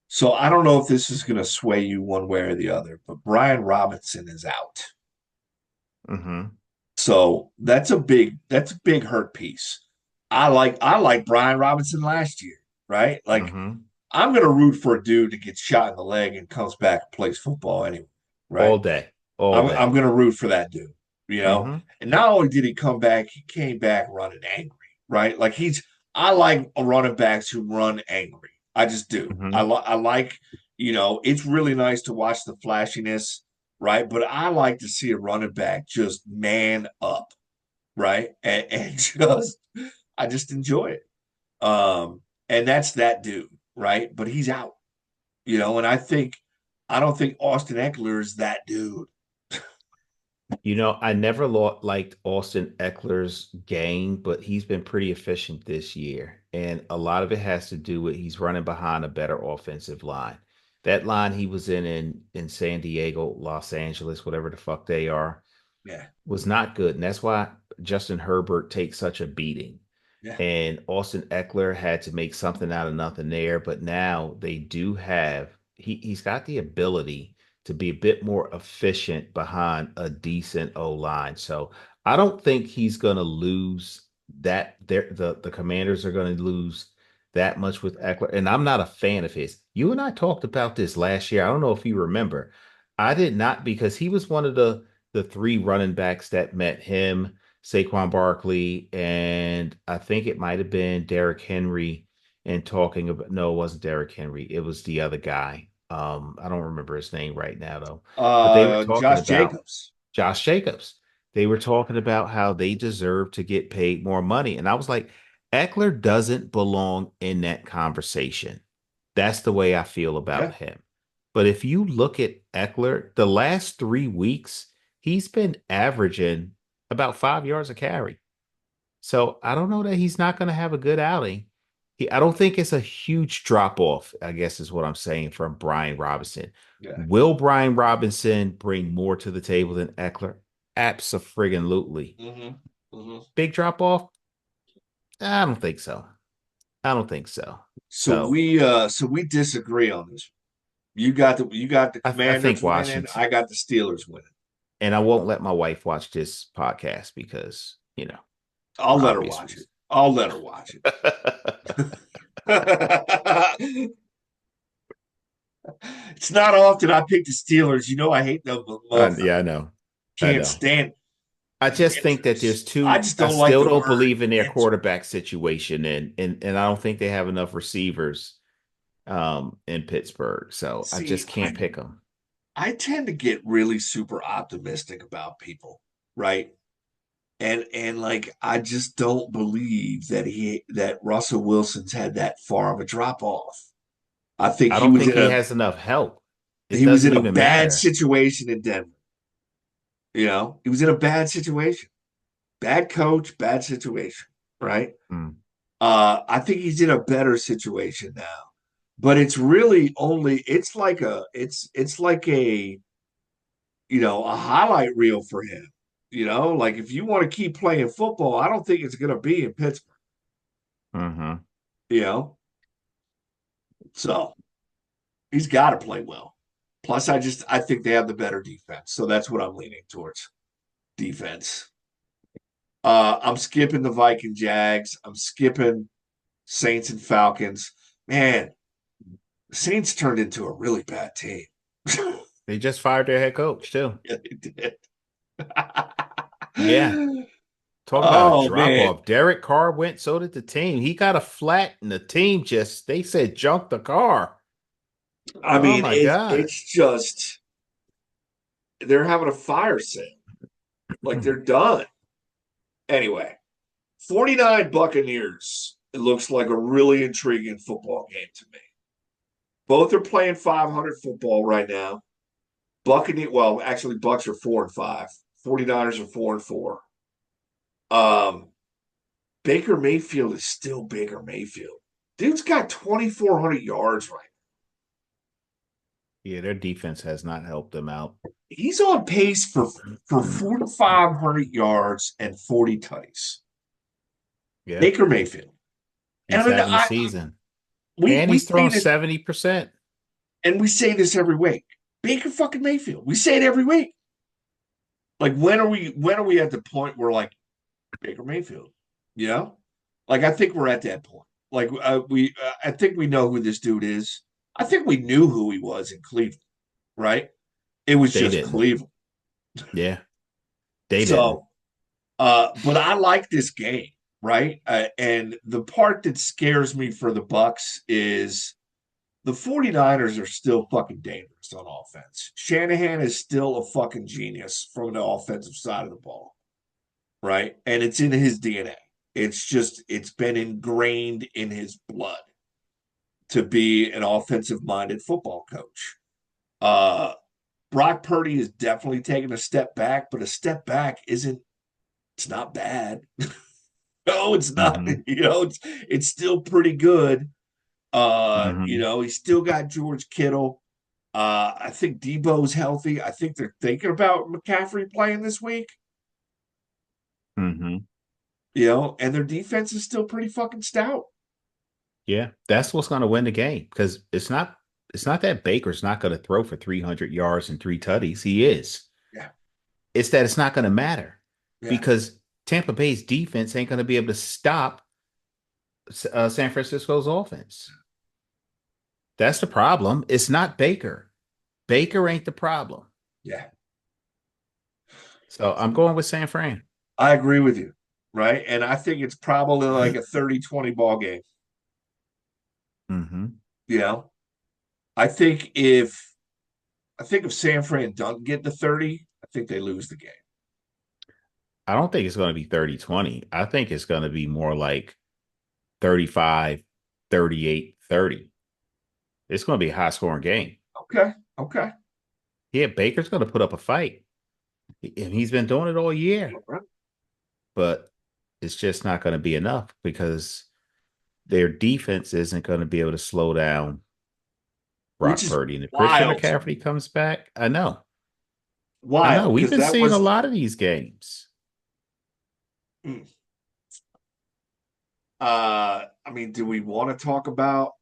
So I don't know if this is going to sway you one way or the other, but Brian Robinson is out. Mm-hmm. So that's a big hurt piece. I like Brian Robinson last year, right? Like Mm-hmm. I'm gonna root for a dude that gets shot in the leg and comes back and plays football anyway, right? All day. All I'm day. gonna root for that dude, you know. Mm-hmm. And not only did he come back, he came back running angry, right? Like I like running backs who run angry. I just do. Mm-hmm. I like, it's really nice to watch the flashiness, right? But I like to see a running back just man up, right? And just I just enjoy it. And that's that dude, right? But he's out, and I don't think Austin Eckler is that dude. I never liked Austin Eckler's game, but he's been pretty efficient this year. And a lot of it has to do with he's running behind a better offensive line. That line he was in San Diego, Los Angeles, whatever the fuck they are, Yeah, was not good. And that's why Justin Herbert takes such a beating. yeah, And Austin Eckler had to make something out of nothing there. But now they do have he's got the ability to be a bit more efficient behind a decent O line. So I don't think he's gonna lose that the commanders are gonna lose that much with Eckler. And I'm not a fan of his. You and I talked about this last year. I don't know if you remember. I did not because he was one of the three running backs that met him, Saquon Barkley, and I think it might have been Derrick Henry. And talking about no, it wasn't Derrick Henry. It was the other guy. I don't remember his name right now though. But they were talking Josh about Jacobs. Josh Jacobs. They were talking about how they deserve to get paid more money. And I was like, Eckler doesn't belong in that conversation. That's the way I feel about Yeah, him. But if you look at Eckler, the last 3 weeks, he's been averaging about 5 yards a carry. So I don't know that he's not going to have a good outing. I don't think it's a huge drop off, I guess is what I'm saying from Brian Robinson. yeah. Will Brian Robinson bring more to the table than Eckler? Abso-friggin-lutely. Mm-hmm. Mm-hmm. Big drop off? I don't think so. I don't think so. So So we disagree on this. You got the I think Commanders winning. Washington, I got the Steelers winning. and I won't let my wife watch this podcast because, I'll for let her obvious watch it. reasons. I'll let her watch it. It's not often I pick the Steelers. You know I hate them motherfuckers. Yeah, I know. I Can't know. stand I just think that Andrews. there's I two. just I don't like still the don't word believe in their answer. quarterback situation, and I don't think they have enough receivers in Pittsburgh. So I See, just can't pick them. I tend to get really super optimistic about people, right? And like I just don't believe that Russell Wilson's had that far of a drop off. I think I he don't was think in he a has enough help. It he was in doesn't a even bad matter. situation in Denver. He was in a bad situation. Bad coach, bad situation, right? Mm. I think he's in a better situation now. But it's really only it's like a highlight reel for him. Like if you want to keep playing football, I don't think it's going to be in Pittsburgh. Hmm. You know, so he's got to play well. Plus, I think they have the better defense, so that's what I'm leaning towards. Defense. I'm skipping the Viking Jags. I'm skipping Saints and Falcons. Man, the Saints turned into a really bad team. They just fired their head coach too. Yeah, they did. Yeah. Talk about a Oh drop man. off. Derek Carr went, so did the team. He got a flat, and the team just, they said, junk the car. I Oh mean, my God. it's just they're having a fire sale. Like they're done. Anyway, 49 Buccaneers. It looks like a really intriguing football game to me. Both are playing 500 football right now. Well, actually, Bucks are 4-5. 49ers are 4-4. Um, Baker Mayfield is still Baker Mayfield. Dude's got 2,400 yards right Yeah, their defense has not helped them out. now. He's on pace for 4,500 yards and 40 tutties. Yeah, Baker Mayfield. And he's I mean, having a season. we And we he's say thrown this 70%. and we say this every week. Baker fucking Mayfield. We say it every week. Like when are we at the point where like Baker Mayfield? You know, like I think we're at that point. Like I think we know who this dude is. I think we knew who he was in Cleveland, right? It was They just didn't. Cleveland. Yeah, they didn't. So, but I like this game, right? And the part that scares me for the Bucks is the 49ers are still fucking dangerous on offense. Shanahan is still a fucking genius from the offensive side of the ball, right? And it's in his DNA. It's been ingrained in his blood to be an offensive minded football coach. Uh, Brock Purdy is definitely taking a step back, but a step back it's not bad. No, it's not. Hmm. It's still pretty good. Hmm. He's still got George Kittle. I think Debo's healthy. I think they're thinking about McCaffrey playing this week. Hmm. And their defense is still pretty fucking stout. Yeah, that's what's going to win the game because it's not that Baker's not going to throw for 300 yards and three tutties. He is. Yeah, It's that it's not going to matter yeah. because Tampa Bay's defense ain't going to be able to stop San Francisco's offense. That's the problem. It's not Baker. Baker ain't the problem. Yeah, So I'm going with San Fran. I agree with you. Right. And I think it's probably like a 30-20 ball game. Hmm. You know, I think if San Fran doesn't get the 30, I think they lose the game. I don't think it's going to be 30-20. I think it's going to be more like 35, 38, 30. It's going to be a high scoring game. Okay. Okay. Yeah, Baker's going to put up a fight. And he's been doing it all year, All right. but it's just not going to be enough because their defense isn't going to be able to slow down Which Brock is Purdy. And if Christian wild to McCaffrey me. comes back, I know. I know Wild, we've because been that seeing a was. lot of these games. mm, I mean, do we want to talk about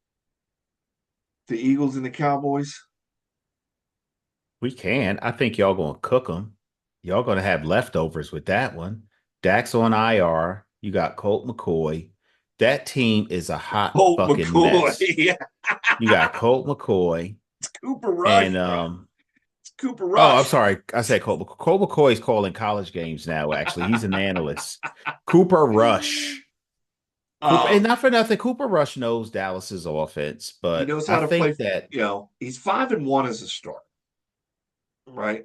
the Eagles and the Cowboys? We can. I think y'all gonna cook them. Y'all gonna have leftovers with that one. Dak's on IR. You got Colt McCoy. That team is a hot Colt fucking McCoy. mess. Yeah. You got Colt McCoy It's Cooper Rush, and bro. It's Cooper oh, I'm Rush. sorry. I said Colt. Colt McCoy is calling college games now. Actually, he's an analyst. Cooper Rush. Cooper, and um, not for nothing, Cooper Rush knows Dallas's offense, he but knows I how to play. think that He's 5-1 as a starter, right?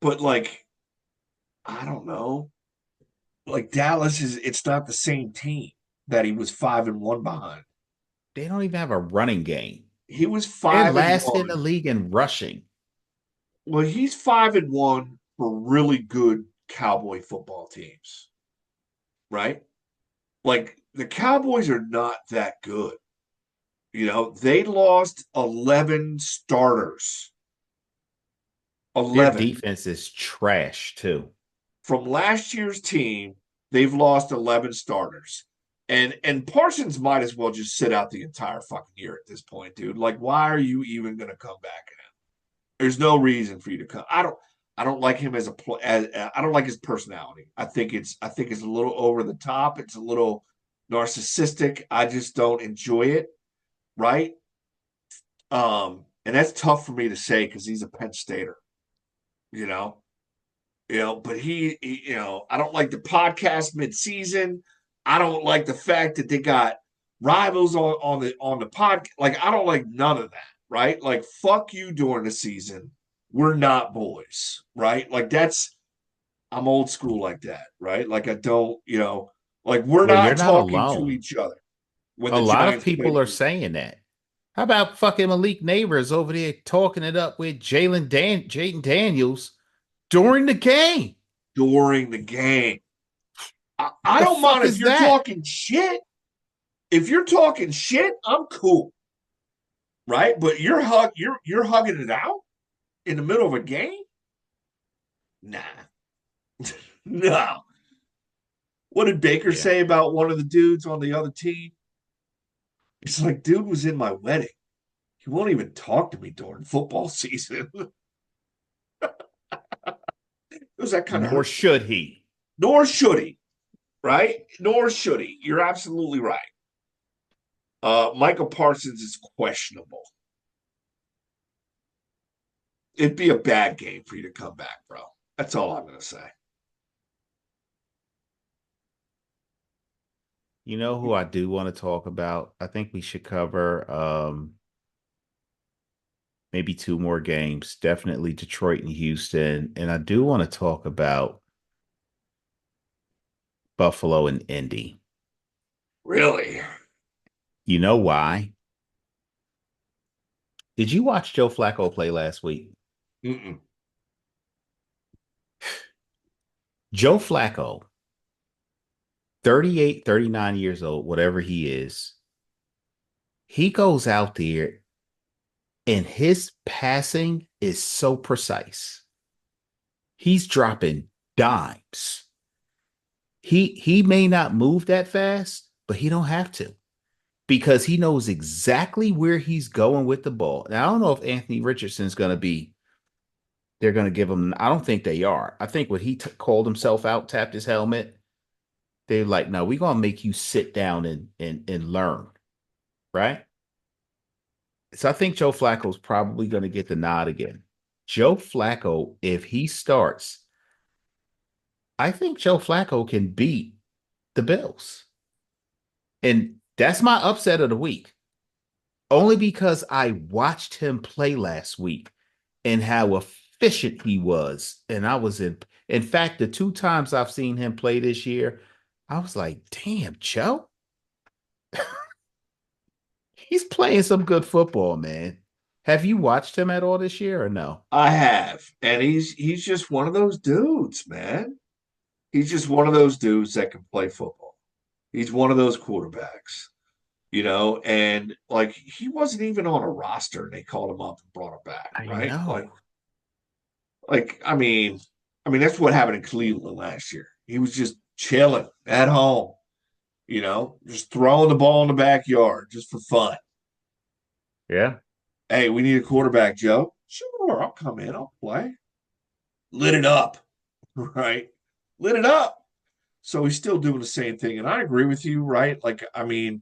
But like, I don't know. Like Dallas is, it's not the same team that he was 5-1 behind. they don't even have a running game. He was They're five and last in the one. league in rushing. Well, he's 5-1 for really good Cowboy football teams, right? Like the Cowboys are not that good. They lost 11 starters. Their 11 defense is trash too. from last year's team. They've lost 11 starters. And Parsons might as well just sit out the entire fucking year at this point, dude. Like, why are you even going to come back now? There's no reason for you to come. I don't like him as a play. I don't like his personality. I think it's a little over the top. It's a little narcissistic. I just don't enjoy it. Right. And that's tough for me to say because he's a Penn Stater. You know. But I don't like the podcast mid-season. I don't like the fact that they got rivals on the podcast. Like, I don't like none of that, right? Like, fuck you during the season. We're not boys, right? Like, I'm old school like that, right? Like, I don't, like, we're Well, you're not not talking to alone. each other when A the lot of Giants play people the are Eagles saying that. How about fucking Malik Neighbors over there talking it up with Jaden Daniels during the game? during the game. I The don't mind fuck if is you're that? talking shit. If you're talking shit, I'm cool, right? But you're hugging it out in the middle of a game? Nah. No. What did Baker Yeah. say about one of the dudes on the other team? It's like, dude was in my wedding. He won't even talk to me during football season. It was that kind of Nor hurt. should he. Nor should he, right? Nor should he. You're absolutely right. Michael Parsons is questionable. It'd be a bad game for you to come back, bro. That's all I'm going to say. You know who I do want to talk about? I think we should cover maybe two more games. Definitely Detroit and Houston. And I do want to talk about Buffalo and Indy. Really? You know why? Did you watch Joe Flacco play last week? Mm-mm. Joe Flacco, 38, 39 years old, whatever he is, he goes out there and his passing is so precise. He's dropping dimes. He may not move that fast, but he don't have to because he knows exactly where he's going with the ball. Now I don't know if Anthony Richardson's going to be. They're going to give him. I don't think they are. I think when he called himself out, tapped his helmet, they're like, "No, we're going to make you sit down and learn." Right. So I think Joe Flacco's probably going to get the nod again. Joe Flacco, if he starts, I think Joe Flacco can beat the Bills. And that's my upset of the week. Only because I watched him play last week and how efficient he was. And I was in fact, the two times I've seen him play this year, I was like, damn, Joe, he's playing some good football, man. Have you watched him at all this year or no? I have. And he's just one of those dudes, man. He's just one of those dudes that can play football. He's one of those quarterbacks, and like he wasn't even on a roster and they called him up and brought him back, I right? Like know. Like, I mean that's what happened in Cleveland last year. He was just chilling at home, just throwing the ball in the backyard just for fun. Yeah. Hey, we need a quarterback, Joe. Sure, I'll come in, I'll play. Lit it up, right? Lit it up. So he's still doing the same thing. And I agree with you, right? Like, I think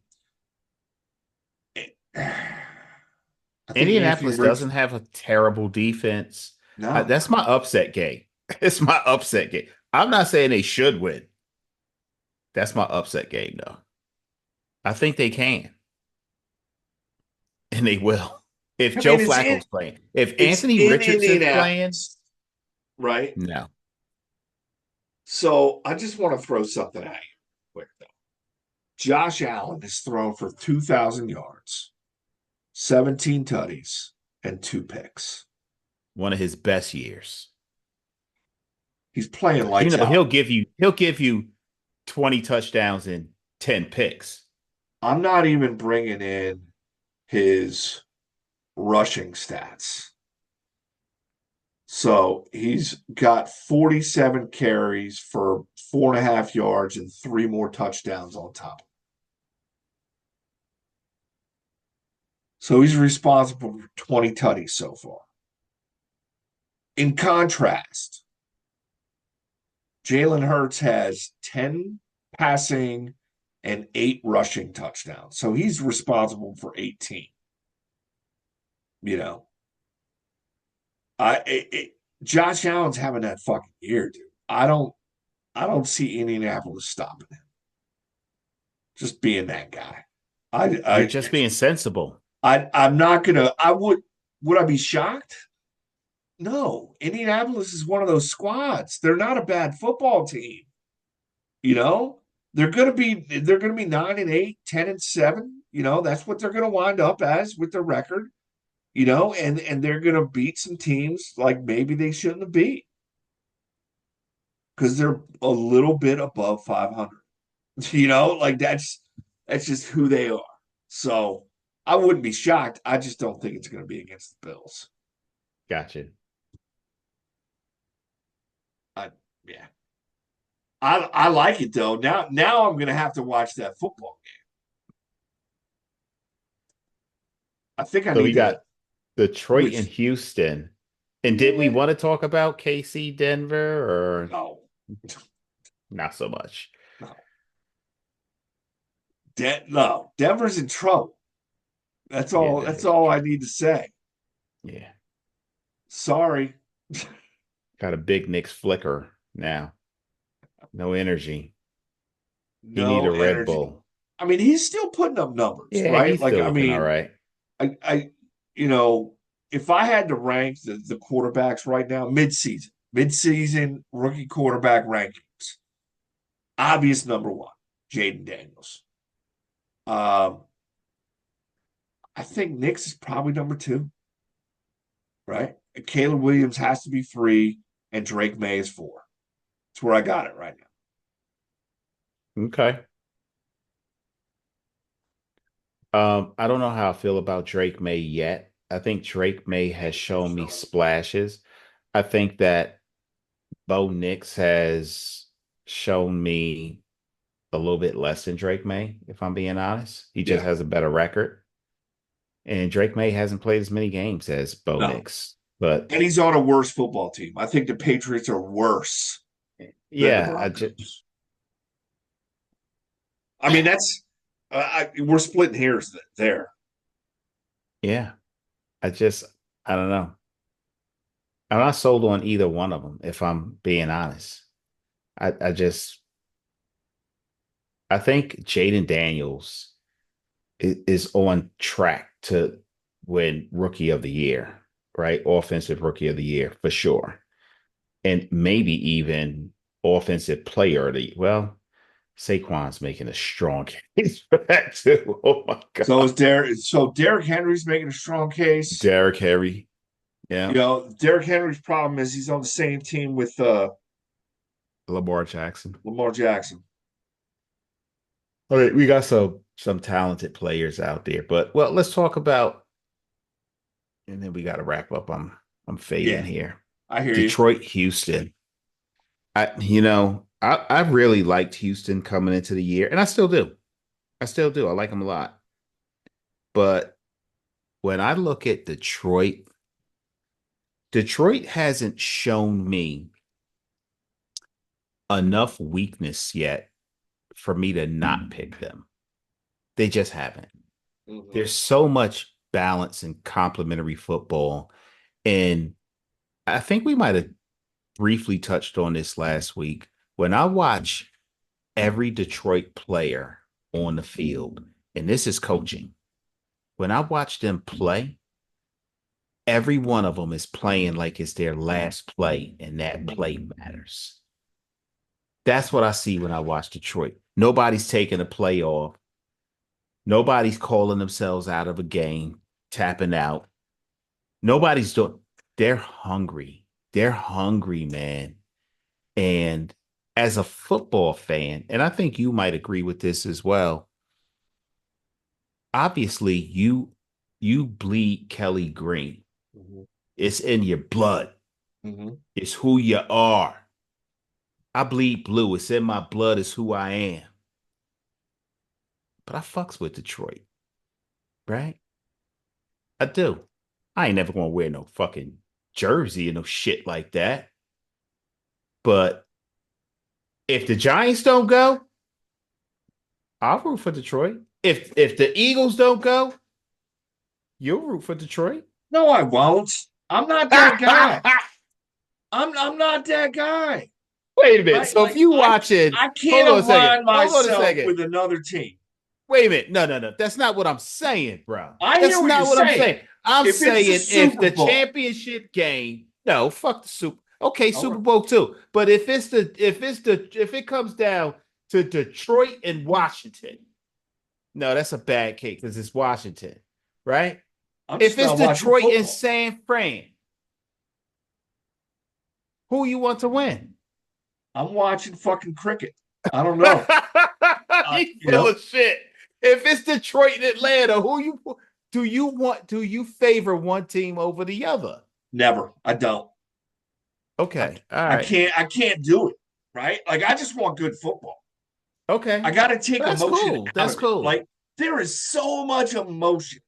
Anthony Indianapolis Rich, doesn't have a terrible defense. no. That's my upset game. It's my upset game. I'm not saying they should win. That's my upset game, though. I think they can, and they will. If I Joe mean, Flacco's playing, if it's Anthony in Richardson's playing, Indianapolis, right? no. So I just want to throw something at you quick though. Josh Allen has thrown for 2,000 yards, 17 tutties, and 2 picks. One of his best years. He's playing You lights know, out. he'll give you 20 touchdowns and 10 picks. I'm not even bringing in his rushing stats. So he's got 47 carries for 4.5 yards and 3 more touchdowns on top. So he's responsible for 20 tutties so far. In contrast, Jalen Hurts has 10 passing and 8 rushing touchdowns. So he's responsible for 18. You know, Josh Allen's having that fucking year, dude. I don't see Indianapolis stopping him. Just being that guy. You're I just being sensible. I'm not gonna. Would I be shocked? No. Indianapolis is one of those squads. They're not a bad football team. You know, they're gonna be 9-8, 10-7. That's what they're gonna wind up as with their record. And they're gonna beat some teams like maybe they shouldn't have beat because they're a little bit above 500. Like that's just who they are. So I wouldn't be shocked. I just don't think it's going to be against the Bills. Gotcha. I Yeah. I like it though. Now I'm going to have to watch that football game. I think I So we need to got Detroit and which Houston. And did we yeah, want to talk about KC Denver or no. not so much? No. No. Denver's in trouble. That's Yeah, all that's Denver's all I need to say. yeah. Sorry. Got a big Knicks flicker now. No energy. He need No a Red energy. Bull. I mean, he's still putting up numbers, Yeah, right? he's Like, still looking all right. I, you know, if I had to rank the quarterbacks right now, mid-season rookie quarterback rankings, obvious number one, Jaden Daniels. Um, I think Knicks is probably number two, right? Caleb Williams has to be three, and Drake May is four. That's where I got it right Okay. I don't know how I feel about Drake May yet. I think Drake May has shown me splashes. I think that Bo Nix has shown me a little bit less than Drake May, if I'm being honest. He now. just Yeah, has a better record. And Drake May hasn't played as many games as Bo no, Nix. But and he's on a worse football team. I think the Patriots are worse than the yeah, I just Broncos. I mean, we're splitting hairs there. yeah, I just I don't know. I'm not sold on either one of them, if I'm being honest. I just I think Jaden Daniels is on track to win Rookie of the Year, right? Offensive Rookie of the Year for sure, and maybe even Offensive Player of the well. Saquon's making a strong case for that too. Oh my So is God, Derek. So Derrick Henry's making a strong case. Derrick Henry, yeah, Derrick Henry's problem is he's on the same team with Lamar Jackson. Lamar Jackson. All right, we got some talented players out there, but let's talk about, and then we got to wrap up. I'm fading Yeah, here. I hear you. Detroit, Houston. I really liked Houston coming into the year, and I still do. I still do. I like them a lot. But when I look at Detroit, Detroit hasn't shown me enough weakness yet for me to not pick them. They just haven't. Mhm. There's so much balance and complementary football. And I think we might have briefly touched on this last week. When I watch every Detroit player on the field, and this is coaching, when I watch them play, every one of them is playing like it's their last play, and that play matters. That's what I see when I watch Detroit. Nobody's taking a play off. Nobody's calling themselves out of a game, tapping out. Nobody's doing. They're hungry. They're hungry, man. And as a football fan, and I think you might agree with this as well. Obviously, you bleed Kelly Green. Mhm. It's in your blood. Mhm. It's who you are. I bleed blue. It's in my blood. It's who I am. But I fucks with Detroit, right? I do. I ain't never gonna wear no fucking jersey or no shit like that. But if the Giants don't go, I'll root for Detroit. If the Eagles don't go, you'll root for Detroit. No, I won't. I'm not that guy. I'm not that guy. Wait a minute. Right? So if Like you watching, I hold can't on a second. align Hold on a myself second. with another team. Wait a minute. No, no, no. That's not what I'm saying, bro. I hear That's what you're not what I'm saying. saying. I'm If it's the saying if Super the Bowl, championship game, no, fuck the Super. Okay, all Super right. Bowl too. But if it comes down to Detroit and Washington, no, that's a bad case because it's Washington, right? I'm If just it's not watching Detroit and football. San Fran, who you want to win? I'm watching fucking cricket. I don't know. You You full know, of shit. If it's Detroit and Atlanta, do you favor one team over the other? never. I don't. I, Okay. All I right. can't. I can't do it. Right? Like I just want good football. I Okay. got to take That's emotion cool. out That's of it. cool. Like there is so much emotion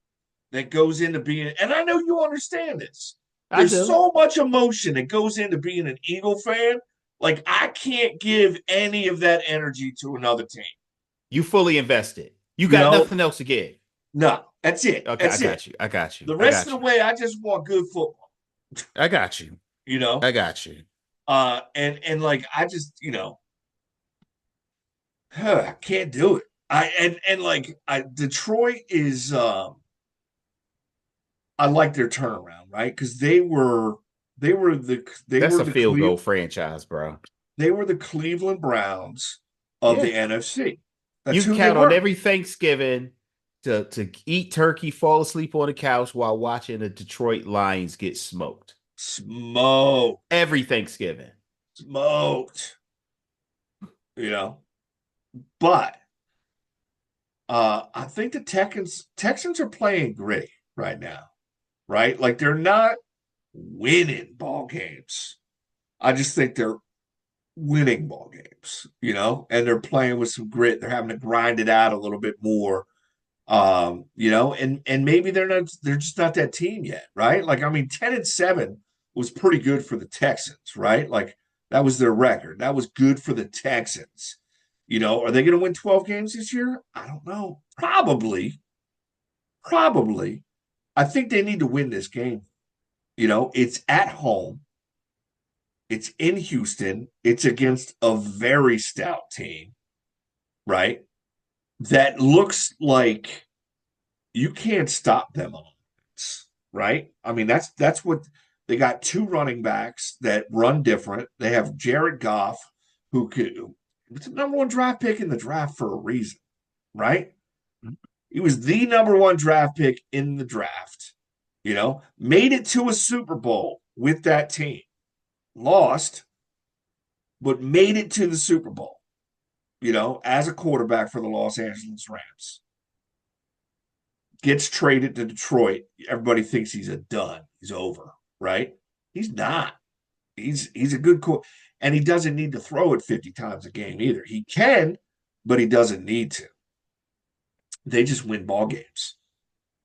that goes into being, and I know you understand this. I There's do. so much emotion that goes into being an Eagle fan. Like I can't give any of that energy to another team. You fully invested. You You got know, nothing else to give. no, that's it. Okay, I That's it. got you. I got you. The I rest of got the you. way, I just want good football. I got you. You know, I got you. and like I just I can't do it. And like Detroit is I like their turnaround, right? Because they were the they That's were a the field Cle- goal franchise, bro. they were the Cleveland Browns of Yeah. the NFC. That's You who they count on were. every Thanksgiving to eat turkey, fall asleep on the couch while watching the Detroit Lions get smoked. Smoked, Every Thanksgiving. smoked. You know, but I think the Texans are playing great right now, right? Like they're not winning ball games. I just think they're winning ball games, and they're playing with some grit. They're having to grind it out a little bit more. And maybe they're just not that team yet, right? Like, I mean, 10-7 was pretty good for the Texans, right? Like that was their record. That was good for the Texans. Are they going to win 12 games this year? I don't know. Probably. Probably. I think they need to win this game. It's at home. It's in Houston. It's against a very stout team, right? That looks like you can't stop them on offense, right? I mean, that's what they got. Two running backs that run different. They have Jared Goff, who could was the number one draft pick in the draft for a reason, right? He was the number one draft pick in the draft. Made it to a Super Bowl with that team, lost, but made it to the Super Bowl, as a quarterback for the Los Angeles Rams. Gets traded to Detroit. Everybody thinks he's a done. He's over, right? He's not. He's a good coach, and he doesn't need to throw it 50 times a game either. He can, but he doesn't need to. They just win ball games,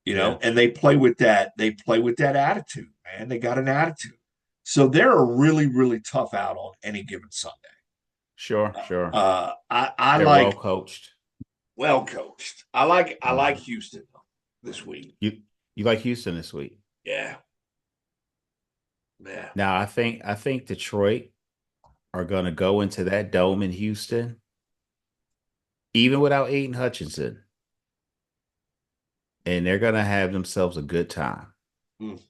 Yeah, and they play with that. They play with that attitude, man. They got an attitude, so they're a really, really tough out on any given Sunday. sure, sure. I They're well like coached. well coached. I like Mhm. Houston this week. You like Houston this week? Yeah, yeah, Now, I think Detroit are going to go into that dome in Houston, even without Aiden Hutchinson, and they're going to have themselves a good time. mm,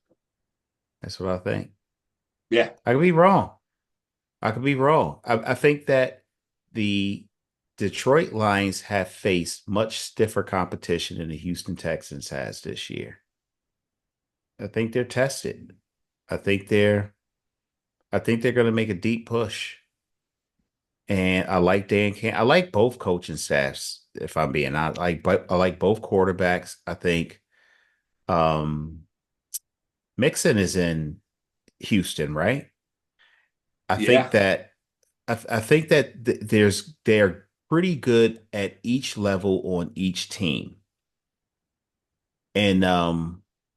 That's what I think. yeah, I could be wrong. I could be wrong. I think that the Detroit Lions have faced much stiffer competition than the Houston Texans has this year. I think they're tested. I think they're I think they're going to make a deep push. And I like Dan Can. I like both coaching staffs. If I'm being honest, I like both quarterbacks. I think um, Mixon is in Houston, right? I think yeah. that I think that they're pretty good at each level on each team. And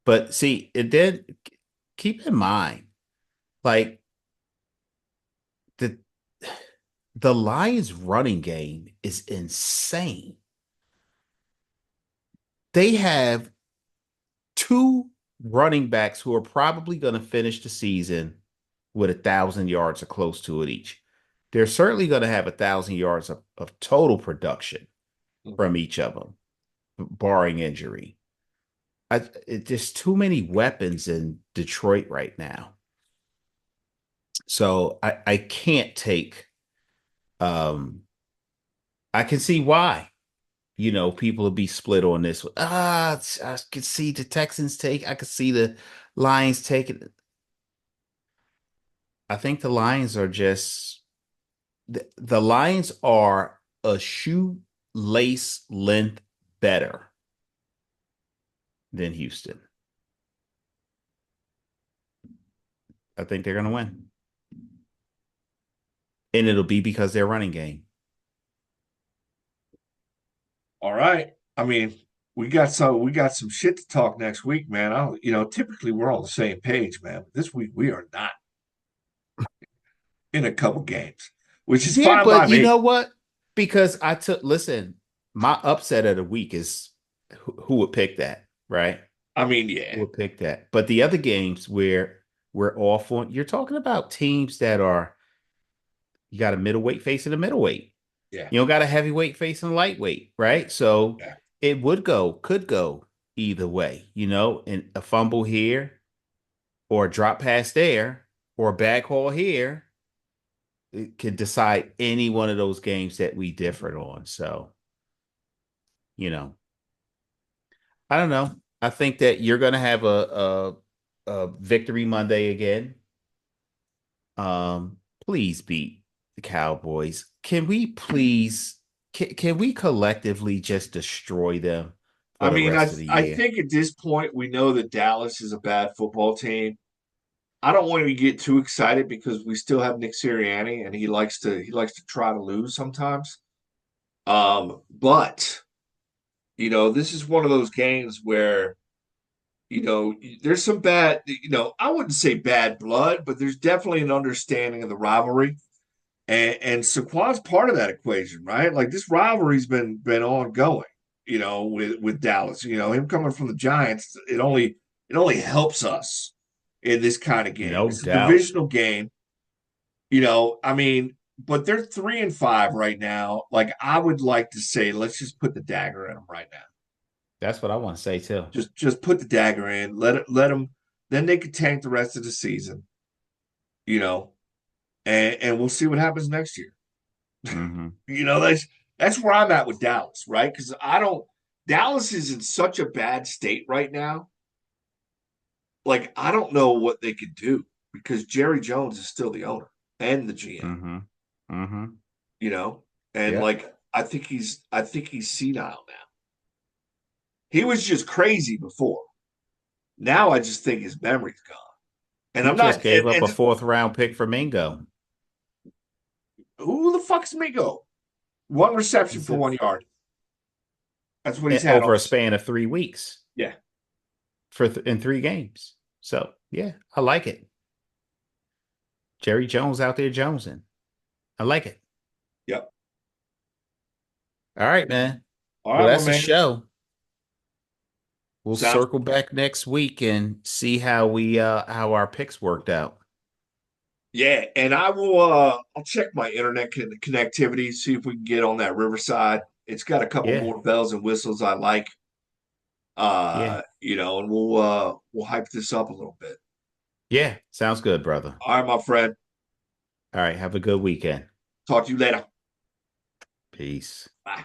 but see, it did keep in mind, like the the Lions running game is insane. They have two running backs who are probably going to finish the season with 1,000 yards or close to it each. They're certainly going to have 1,000 yards of total production from each of them, barring injury. There's too many weapons in Detroit right now. So I can't take um I can see why, people will be split on this. I could see the Texans take, I could see the Lions taking. I think the Lions are just the Lions are a shoelace length better than Houston. I think they're going to win. And it'll be because they're running game. All right. I mean, we got some shit to talk next week, man. Typically we're on the same page, man. This week we are not in a couple games, which is Yeah, fine by but you me. know what? Because listen, my upset of the week is who would pick that, right? I mean, Who yeah, would pick that? But the other games where we're off on, you're talking about teams that are, you got a middleweight facing a middleweight. yeah, You don't got a heavyweight facing a lightweight, right? So yeah. it could go either way, and a fumble here or a drop pass there or a bag haul here, it could decide any one of those games that we differed on. So, you know, I don't know. I think that you're going to have a victory Monday again. Please beat the Cowboys. Can we please can we collectively just destroy them I for the mean, I rest of the I year? think at this point we know that Dallas is a bad football team. I don't want to get too excited because we still have Nick Sirianni and he likes to try to lose sometimes. But this is one of those games where there's some bad, I wouldn't say bad blood, but there's definitely an understanding of the rivalry. And Saquon's part of that equation, right? Like this rivalry's been ongoing, with Dallas. Him coming from the Giants, it only helps us in this kind of game. No It's a doubt. divisional game, I mean, but they're 3-5 right now. Like I would like to say, let's just put the dagger in them right now. That's what I want to say too. Just put the dagger in. Let them. Then they could tank the rest of the season, you know, and we'll see what happens next year. Hmm. That's where I'm at with Dallas, right? Because I don't. Dallas is in such a bad state right now. Like I don't know what they could do because Jerry Jones is still the owner and the GM, Hmm. Hmm. you know, and Yep. like I think he's senile now. He was just crazy before. Now I just think his memory's gone. And He I'm just not. gave up And a fourth round pick for Mingo. who the fuck's Mingo? One reception He's for 1 yard. That's what he's had all over a this. span of 3 weeks Yeah. for in 3 games. So yeah, I like it. Jerry Jones out there jonesing. I like it. Yep. All right, man. All Well, right, my that's a man. show. We'll Sounds circle back next week and see how we how our picks worked out. yeah. And I will. I'll check my internet connectivity, see if we can get on that Riverside. It's got a couple Yeah, more bells and whistles I like. yeah, And we'll hype this up a little bit. yeah. Sounds good, brother. All right, my friend. All right, have a good weekend. Talk to you later. Peace. Bye.